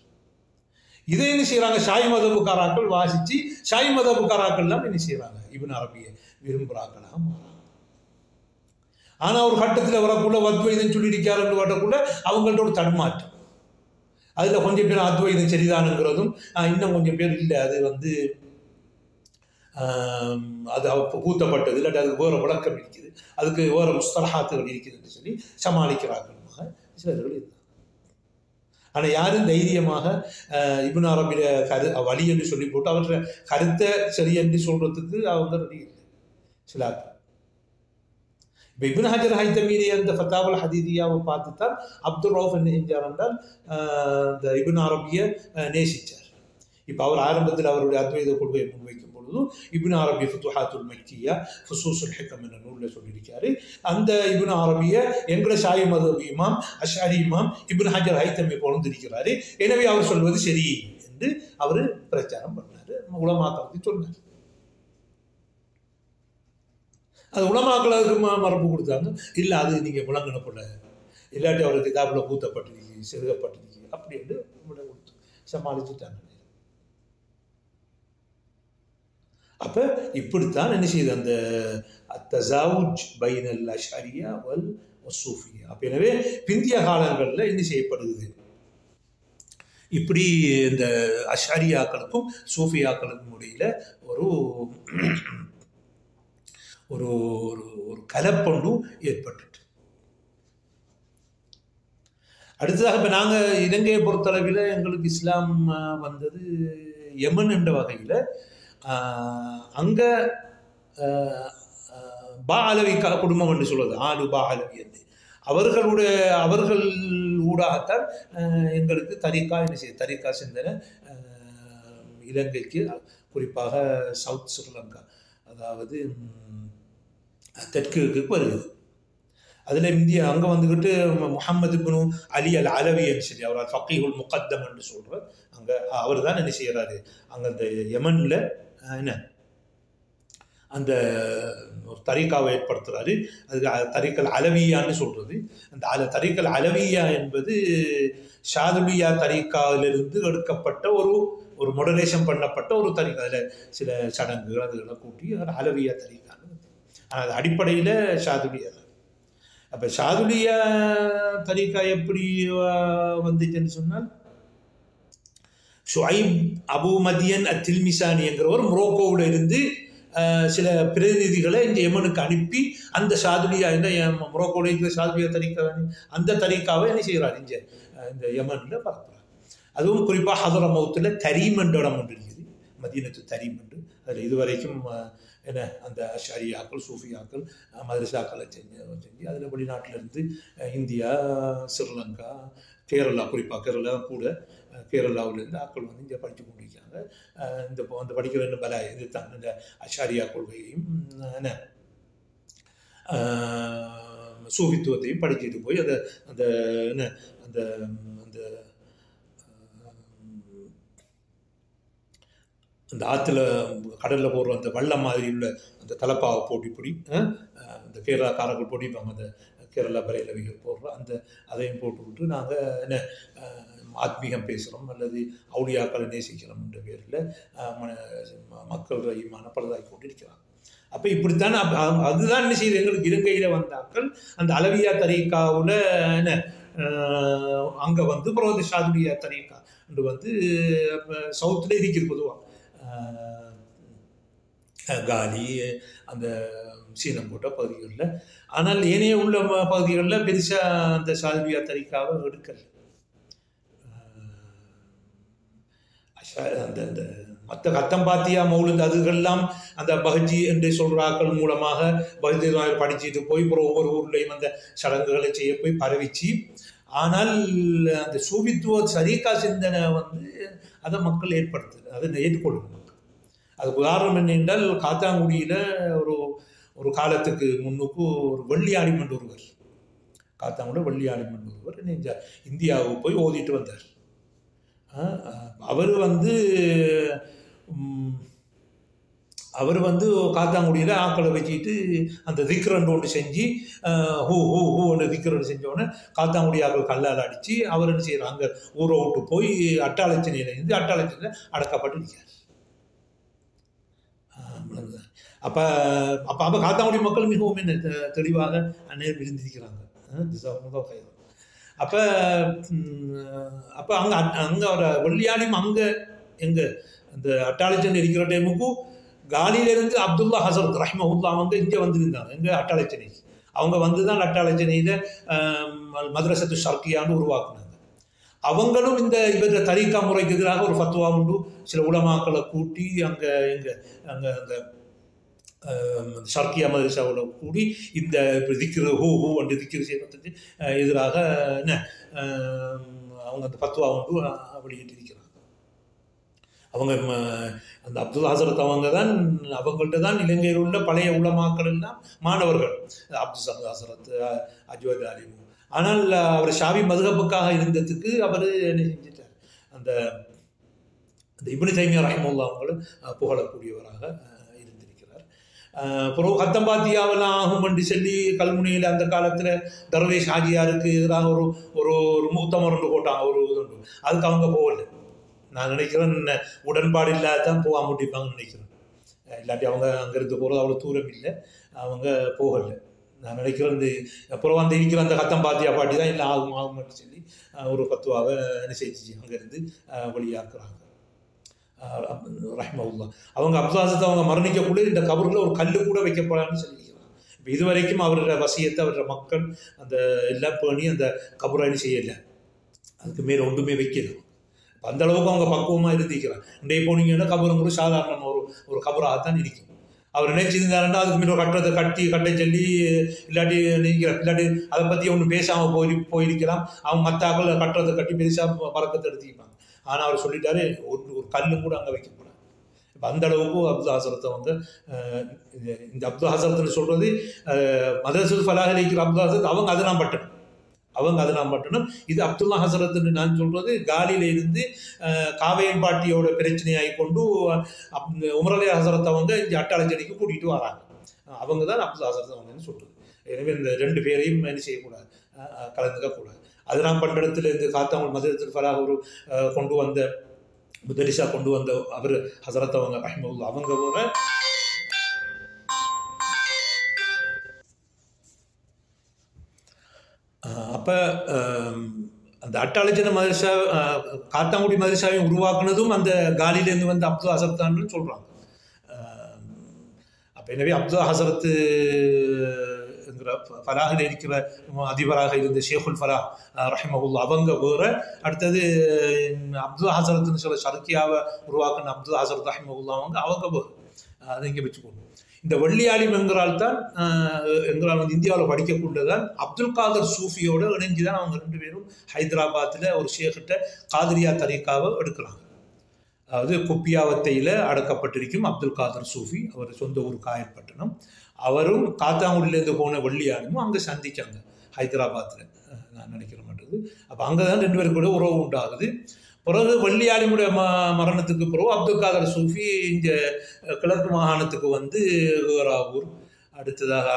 இதை என்ன செய்கிறாங்க, ஷாயி மதபுக்காராக்கள் வாசித்து ஷாயி மதபுக்காராக்கள்லாம் என்ன செய்கிறாங்க, இப்னு அரபியை விரும்புகிறாங்களா மாறாங்க. ஆனால் ஒரு கட்டத்தில் வரக்குள்ள அத்வைதம் சொல்லியிருக்காருன்னு வரக்குள்ள அவங்கள்ட்ட ஒரு தடுமாற்றம். அதில் கொஞ்சம் பேர் அத்வைதம் சரிதானுங்கிறதும், இன்னும் கொஞ்சம் பேர் இல்லை அது வந்து அது பூத்தப்பட்டது, இல்லாட்டி அதுக்கு வேறு விளக்கம் இருக்குது, அதுக்கு வேறு முஸ்தலஹாத்துகள் இருக்குதுன்னு சொல்லி சமாளிக்கிறார்கள் சிலர்கள் இருந்தாங்க. ஆனால் யாரும் தைரியமாக இப்னு அரபியில் வழி என்று சொல்லி போட்டு அவற்றை கருத்தை சரி என்று சொல்கிறதுக்கு அவங்க ரெடி இல்லை சிலாக்கள். இப்போ இப்னு ஹஜர் ஹைத்தமியுடைய அந்த ஃபத்தாவல் ஹதீதியாவை பார்த்து தான் அப்துல் ரவுஃப் என்ன செஞ்சார் என்றால் இந்த இப்னு அரபியை நேசித்தார். இப்போ அவர் ஆரம்பத்தில் அவருடைய அத்வைத கொள்கையை முன்வைக்கும் பொழுது இப்னு அரபி ஃபுத்துஹாத்துல் மக்கியா ஃபுசூஸுல் ஹிகம் என்ற நூலில் சொல்லியிருக்காரு. அந்த இப்னு அரபியை எங்களை ஷாயி மதுஹப் இமாம் அஷ்அரி இமாம் இப்னு ஹஜர் ஹைத்தமி கொண்டிருக்கிறாரு, எனவே அவர் சொல்வது சரி என்று அவர் பிரச்சாரம் பண்ணார், உலமாக்களுக்கு சொன்னார். அது உலமாக்கள் அதுக்கு மரபு கொடுத்தாங்க, இல்லை அது நீங்கள் முழங்கின போல, இல்லாட்டி அவருக்கு கிதாபில் பூத்தப்பட்டிருக்கு செருகப்பட்டிருக்கு அப்படி என்று கொடுத்து சமாளிச்சுட்டாங்க. அப்போ இப்படித்தான் என்ன செய்யுது அந்த தஸாவுஜ் பைனல் அஷ்அரியா வல் சூஃபியா. அப்போ எனவே பிந்திய காலங்களில் என்ன செய்யப்படுது, இப்படி இந்த அஷ்அரியாக்களுக்கும் சூஃபியாக்களுக்கும் இடையில ஒரு ஒரு ஒரு கலப்பொண்டு ஏற்பட்டுட்டு. அடுத்ததாக இப்போ நாங்கள் இலங்கையை பொறுத்தளவில் எங்களுக்கு இஸ்லாம் வந்தது யமன் என்ற வகையில். அங்கே பாலவி குடும்பம் என்று சொல்வது ஆலு பாலவி என்று அவர்கள் ஊடாகத்தான் எங்களுக்கு தரிகா என்ன செய்ய தரிகா சிந்தனை இலங்கைக்கு, குறிப்பாக சவுத் ஸ்ரீலங்கா, அதாவது தெற்கு வருது. அதில் இந்தியா அங்கே வந்துக்கிட்டு முஹம்மது இப்னு அலி அல் அலவின்னு சொல்லி அவர் ஃபக்கீஹுல் முகத்தம் என்று சொல்கிறார். அங்கே அவர் தான் என்ன செய்கிறாரு, அங்கே அந்த யமனில் என்ன அந்த ஒரு தரிகாவை ஏற்படுத்துகிறாரு. அதுக்கு தரிக்கல் அலவியான்னு சொல்கிறது. அந்த தரிக்கல் அலவியா என்பது ஷாதுலியா தரிகாவிலிருந்து எடுக்கப்பட்ட ஒரு மொடரேஷன் பண்ணப்பட்ட ஒரு தரிகா. அதில் சில சடங்குகள் அதுகளை கூட்டி அலவியா தரிகான்னு. அது அடிப்படையில் ஷாதுலியா தான். அப்போ ஷாதுலியா தரிகா எப்படி வந்துச்சுன்னு சொன்னால், ஷுஐப் அபு மதியன் அத்தில்மிசானி என்கிறவர் மொரோக்கோவில் இருந்து சில பிரதிநிதிகளை இந்த யமனுக்கு அனுப்பி அந்த ஷாதுலியா மொரோக்கோவில் இருக்கிற ஷாதுலியா தரிகா அந்த தரிகாவை என்ன செய்கிறார் இந்த யமனில் பரப்புறார். அதுவும் குறிப்பாக ஹதரமௌத்தில் தரீம் என்ற இடம் ஒன்று இருக்குது, மதீனத்து தரீம் என்று. அதில் இதுவரைக்கும் என்ன அந்த அஷ்அரியாக்கள் சூஃபியாக்கள் மதரசாக்களை செஞ்சு அதில் வெளிநாட்டிலிருந்து இந்தியா, ஸ்ரீலங்கா, கேரளா, குறிப்பாக கேரளா கூட கேரளாவிலேருந்து ஆக்கள் வந்து இங்கே படித்து கொண்டிருக்காங்க. அந்த படிக்கிற ரெண்டு பல இது தான் இந்த அஷ்அரியா கொள்கையையும் என்ன சூஃபித்துவத்தையும் படிச்சுட்டு போய் அந்த அந்த என்ன அந்த அந்த அந்த ஆற்றுல கடலில் போடுற அந்த வள்ளம் மாதிரி உள்ள அந்த தலப்பாவை போட்டி அந்த கேரளாக்காரர்கள் போட்டிப்பாங்க, அந்த கேரளா பரையிலவிகள் போடுறோம், அதையும் போட்டுவிட்டு நாங்கள் என்ன ஆத்மீகம் பேசுகிறோம் அல்லது அவுலியாக்களை நேசிக்கிறோம் என்ற பேரில் மக்கள் ஈமான பலதாகி கொண்டிருக்கிறாங்க. அப்போ இப்படித்தான் அதுதான் என்ன செய்யுது, எங்களுக்கு இலங்கையில் வந்தாக்கள் அந்த அலவியா தரீக்காவில் என்ன அங்கே வந்து புரோத ஷாதுலியா தரீக்கா என்று வந்து சவுத்தில் இருக்கிறது பொதுவாக காலி அந்த சீனம்போட்ட பகுதிகளில். ஆனால் ஏனைய உள்ள பகுதிகளில் பெருசாக அந்த ஷாதுலியா தரீக்காவை எடுக்கலை. அந்த அந்த மற்ற கத்தம்பாத்தியா மௌலுந்து அதுகள்லாம் அந்த பஹஜி என்று சொல்கிறாக்கள் மூலமாக பஹஜி படிச்சுட்டு போய் அப்புறம் ஒவ்வொரு ஊர்லேயும் அந்த சடங்குகளை செய்ய போய் பரவிச்சு. ஆனால் அந்த சூபித்துவ சரீகா சிந்தனை வந்து அதை மக்கள் ஏற்படுத்துது, அதை ஏற்றுக்கொள்ளணும் மக்கள். அதுக்கு உதாரணம் என்ன என்றால், காத்தாங்குடியில் ஒரு காலத்துக்கு முன்னுக்கு ஒரு வெள்ளியாடிமன் ஒருவர், காத்தாங்குடியில் வெள்ளியாடிமன் ஒருவர் இந்தியாவுக்கு போய் ஓதிட்டு வந்தார். அவர் வந்து காத்தாங்குடியில் ஆக்களை வச்சுட்டு அந்த திக்ரண்டு ஒன்று செஞ்சு ஹூ ஹூ ஹூ ஒன்று திக்ரண்டு செஞ்சோடனே காத்தாங்குடி ஆக்கள் கல்லால் அடித்து அவர் என்ன செய்கிறார், அங்கே ஊரை விட்டு போய் அட்டாளச்சனையில் இருந்து அட்டாளச்சனையில் அடக்கப்பட்டு நிற்கிறார். அப்போ காத்தாங்குடி மக்கள் மிகவும் என்ன தெளிவாக அந்நேரம் இருந்திருக்கிறாங்க. அப்போ அங்கே ஒரு வெள்ளியாடியும் அங்கே எங்கே அந்த அட்டாளச்சனை இருக்கிற டைமுக்கும் காலியிலேருந்து அப்துல்லா ஹசரத் ரஹ்மஹுல்லா அவங்க இங்கே வந்துருந்தாங்க, எங்கே அட்டாளச்சனைக்கு. அவங்க வந்து தான் அட்டாளச்சனையில் மதரசத்து ஷர்கியான்னு உருவாக்குனாங்க. அவங்களும் இவர தரீகா முறைக்கு எதிராக ஒரு ஃபத்வா உண்டு, சில உலமாக்களை கூட்டி அங்கே அங்கே அந்த ஷர்கியா மதரசாவோட கூடி இந்த திக்ரு ஹூ அண்டு திக்ரு செய்யறதுக்கு எதிராக என்ன அவங்க அந்த ஃபத்வா உண்டு வெளியிட்டிருக்கிறாங்க. அவங்க அந்த அப்துல் ஹசரத் அவங்கள்ட்ட தான் இலங்கையில் உள்ள பழைய உலமாக்கள் எல்லாம் மாணவர்கள், அப்துல் சமத் ஹசரத், அஜ்வத் அலிமு. ஆனால் அவர் ஷாவி மதுஹபுக்காக இருந்ததுக்கு அவர் என்ன செஞ்சிட்டார், அந்த இப்னு தைமியா ரஹிமஹுல்லாஹ் அவங்களும் புகழக்கூடியவராக இருந்திருக்கிறார். அப்புறம் கத்தம்பாத்தியாவெல்லாம் ஆகும் என்று சொல்லி கல்முனையில் அந்த காலத்தில் தர்வேஷ் ஹாஜியாருக்கு எதிராக ஒரு மூத்தமர் ஒன்று போட்டாங்க, ஒரு இது. அதுக்கு அவங்க போகலை. நான் நினைக்கிறேன் உடன்பாடு இல்லாதான் போக முடிப்பாங்கன்னு நினைக்கிறேன். இல்லாட்டி அவங்க அங்கேருந்து போகிறது அவ்வளோ தூரம் இல்லை, அவங்க போகலை. நான் நினைக்கிறேன் அப்புறம் வந்து இருக்கிற அந்த கத்தம் பாத்தியா பாட்டி தான் இல்லை ஆகும்னு சொல்லி ஒரு பத்துவாவை என்ன செஞ்சு அங்கேருந்து வெளியாக்குறாங்க ரஹ்மவுல்லா. அவங்க அப்துல் ஹசரத் அவங்க மரணிக்கக்கூடிய இந்த கபரில் ஒரு கல் கூட வைக்கப்படாதுன்னு சொல்லியிருக்கிறாங்க. இப்போ இது வரைக்கும் அவரோட வசியத்தை அவரோட மக்கள் அந்த எல்லாம் பேணி அந்த கபரை செய்யலை, அதுக்கு மேலே ஒன்றுமே வைக்கணும். அந்த அளவுக்கு அவங்க பக்குவமாக இருந்திக்கிறாங்க. இன்றைய போனீங்கன்னா கபருங்கிற சாதாரண ஒரு கபராகத்தான் இருக்கும். அவர் நினைச்சிருந்தாருன்னா அதுக்கு மேலே கட்டுறதை கட்ட சொல்லி இல்லாட்டி இல்லாட்டி அதை பற்றி ஒன்றும் பேசாமல் போயிருக்கலாம். அவங்க மற்றாக்கள் கட்டுறதை கட்டி பெருசாக பறக்கத்தை எடுத்துக்கிப்பாங்க. ஆனால் அவர் சொல்லிட்டாரு ஒரு கல்லும் கூட அங்கே வைக்கக்கூடாது. இப்போ அந்த அளவுக்கு அப்துல் ஹசரத்தை வந்து இந்த அப்துல் ஹசரத்னு சொல்கிறது மதரசுல் ஃபலாஹ் இருக்கிற அப்துல் ஹசரத் அவங்க அதெல்லாம் பட்டணும். இது அப்துல்லா ஹசரத்னு நான் சொல்கிறது காலியில் இருந்து காவையன் பாட்டியோட பிரச்சனையாகி கொண்டு உமர் அலி ஹசரத்தை வந்து இங்கே அட்டாளச்சேரிக்கு கூட்டிகிட்டு வராங்க. அவங்க தான் அப்துல் ஹசரத் அவங்கன்னு சொல்கிறது. எனவே இந்த ரெண்டு பேரையும் என்ன செய்யக்கூடாது, கலந்துக்கக்கூடாது. அதெல்லாம் பண்ணுற இடத்துல இருந்து காத்தாமல் மதரசுல் ஃபலாஹ் ஒரு கொண்டு வந்த முதலிசா கொண்டு வந்த அவர் ஹசரத் அவங்க ரஹ்மவுல்லா அவங்க போகிற அப்போ அந்த அட்டாளச்சேரி மதரசா காத்தாங்குடி மதரசாவையும் உருவாக்குனதும் அந்த காலிலேருந்து வந்து அப்துல் ஹசரத் தான் சொல்கிறாங்க. அப்போ எனவே அப்துல் ஹசரத்து ஃபலாஹில் இருக்கிற அதிபராக இருந்த ஷேகுல் ஃபலாஹ் ரஹ்மவுல்லா அவங்க வேற, அடுத்தது அப்துல் ஹசரத்னு சொல்ல ஷர்கியாவை உருவாக்குன அப்துல் ஹசரத் ரஹ்மவுல்லா அவங்க வேறு. அதை இங்கே வச்சுக்கணும். இந்த வள்ளியாலிம் என்கிறால் வந்து இந்தியாவில் படிக்கக்கூடியதான் அப்துல் காதர் சூஃபியோடு இணைஞ்சு தான் அவங்க ரெண்டு பேரும் ஹைதராபாத்தில் ஒரு ஷேக்கிட்ட காதிரியா தரீக்காவை எடுக்கிறாங்க. அதாவது குப்பியாவத்தையில் அடக்கப்பட்டிருக்கும் அப்துல் காதர் சூஃபி, அவர் சொந்த ஊர் காயல்பட்டணம். அவரும் காத்தாங்குடியிலேருந்து போன வள்ளியாலிமும் அங்கே சந்திக்காங்க ஹைதராபாத்தில், நான் நினைக்கிற மாட்டேது. அப்போ அங்கே தான் ரெண்டு பேரும் கூட உறவு உண்டாகுது. பிறகு வள்ளியாலிமுடைய மரணத்துக்கு பிறகு அப்துல் காதர் சூஃபி இங்கே கிழக்கு மாகாணத்துக்கு வந்து ஹுராவூர், அடுத்ததாக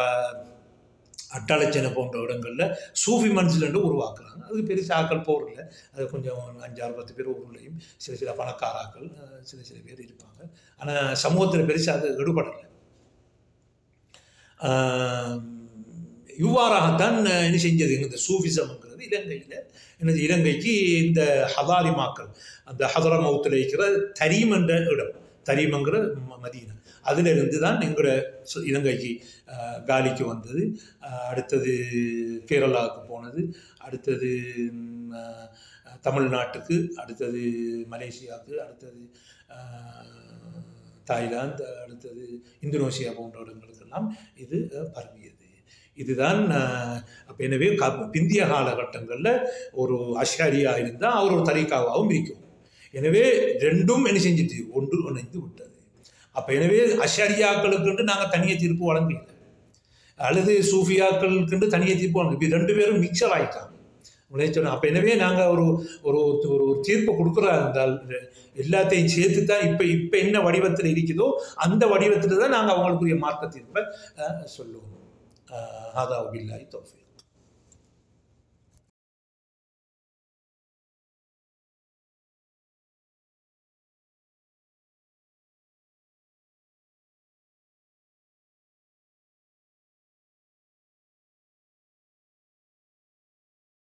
அட்டாளச்சேனை போன்ற இடங்களில் சூஃபி மன்சிலண்டு உருவாக்குறாங்க. அதுக்கு பெரிய ஆக்கள் போரில் அது கொஞ்சம் 5-6-10 பேர் ஊர்லேயும் சில பணக்காராக்கள் சில பேர் இருப்பாங்க. ஆனால் சமூகத்தில் பெருசாக அது ஈடுபடலை. இவ்வாறாகத்தான் என்ன செஞ்சது இந்த சூஃபிசம்ங்கிறது இலங்கையில் இலங்கைக்கு இந்த ஹதாரிமாக்கள் அந்த ஹதரமௌத்தில் இருக்கிற தரீம் என்ற இடம், தரீம்ங்கிற மதீனா, அதிலிருந்து தான் எங்களோட இலங்கைக்கு காலிக்கு வந்தது. அடுத்தது கேரளாவுக்கு போனது, அடுத்தது தமிழ்நாட்டுக்கு, அடுத்தது மலேசியாவுக்கு, அடுத்தது தாய்லாந்து, அடுத்தது இந்தோனேசியா போன்ற இடங்களுக்கெல்லாம் இது பரவியது. இதுதான். அப்போ எனவே பிந்திய காலகட்டங்களில் ஒரு அஷ்ஷாரியா இருந்தால் அவர் ஒரு தரீக்காவாகவும் இருக்கும். எனவே ரெண்டும் என்ன செஞ்சுட்டு ஒன்று இணைந்து விட்டது. அப்போ எனவே அஷ்ஷாரியாக்களுக்கு நாங்கள் தனியாக தீர்ப்பு வழங்கல, அல்லது சூஃபியாக்களுக்கு தனியாக தீர்ப்பு வழங்க, இப்போ ரெண்டு பேரும் மிக்சர் ஆகிட்டாங்க. சொன்னோம். அப்போ எனவே நாங்கள் ஒரு ஒரு ஒரு தீர்ப்பு கொடுக்குறா இருந்தால் எல்லாத்தையும் சேர்த்து தான் இப்போ என்ன வடிவத்தில் இருக்குதோ அந்த வடிவத்தில் தான் நாங்கள் அவங்களுக்குரிய மார்க்க தீர்ப்பை சொல்லுவோம். ஹாதா பில்லாஹி தௌஃபீக்.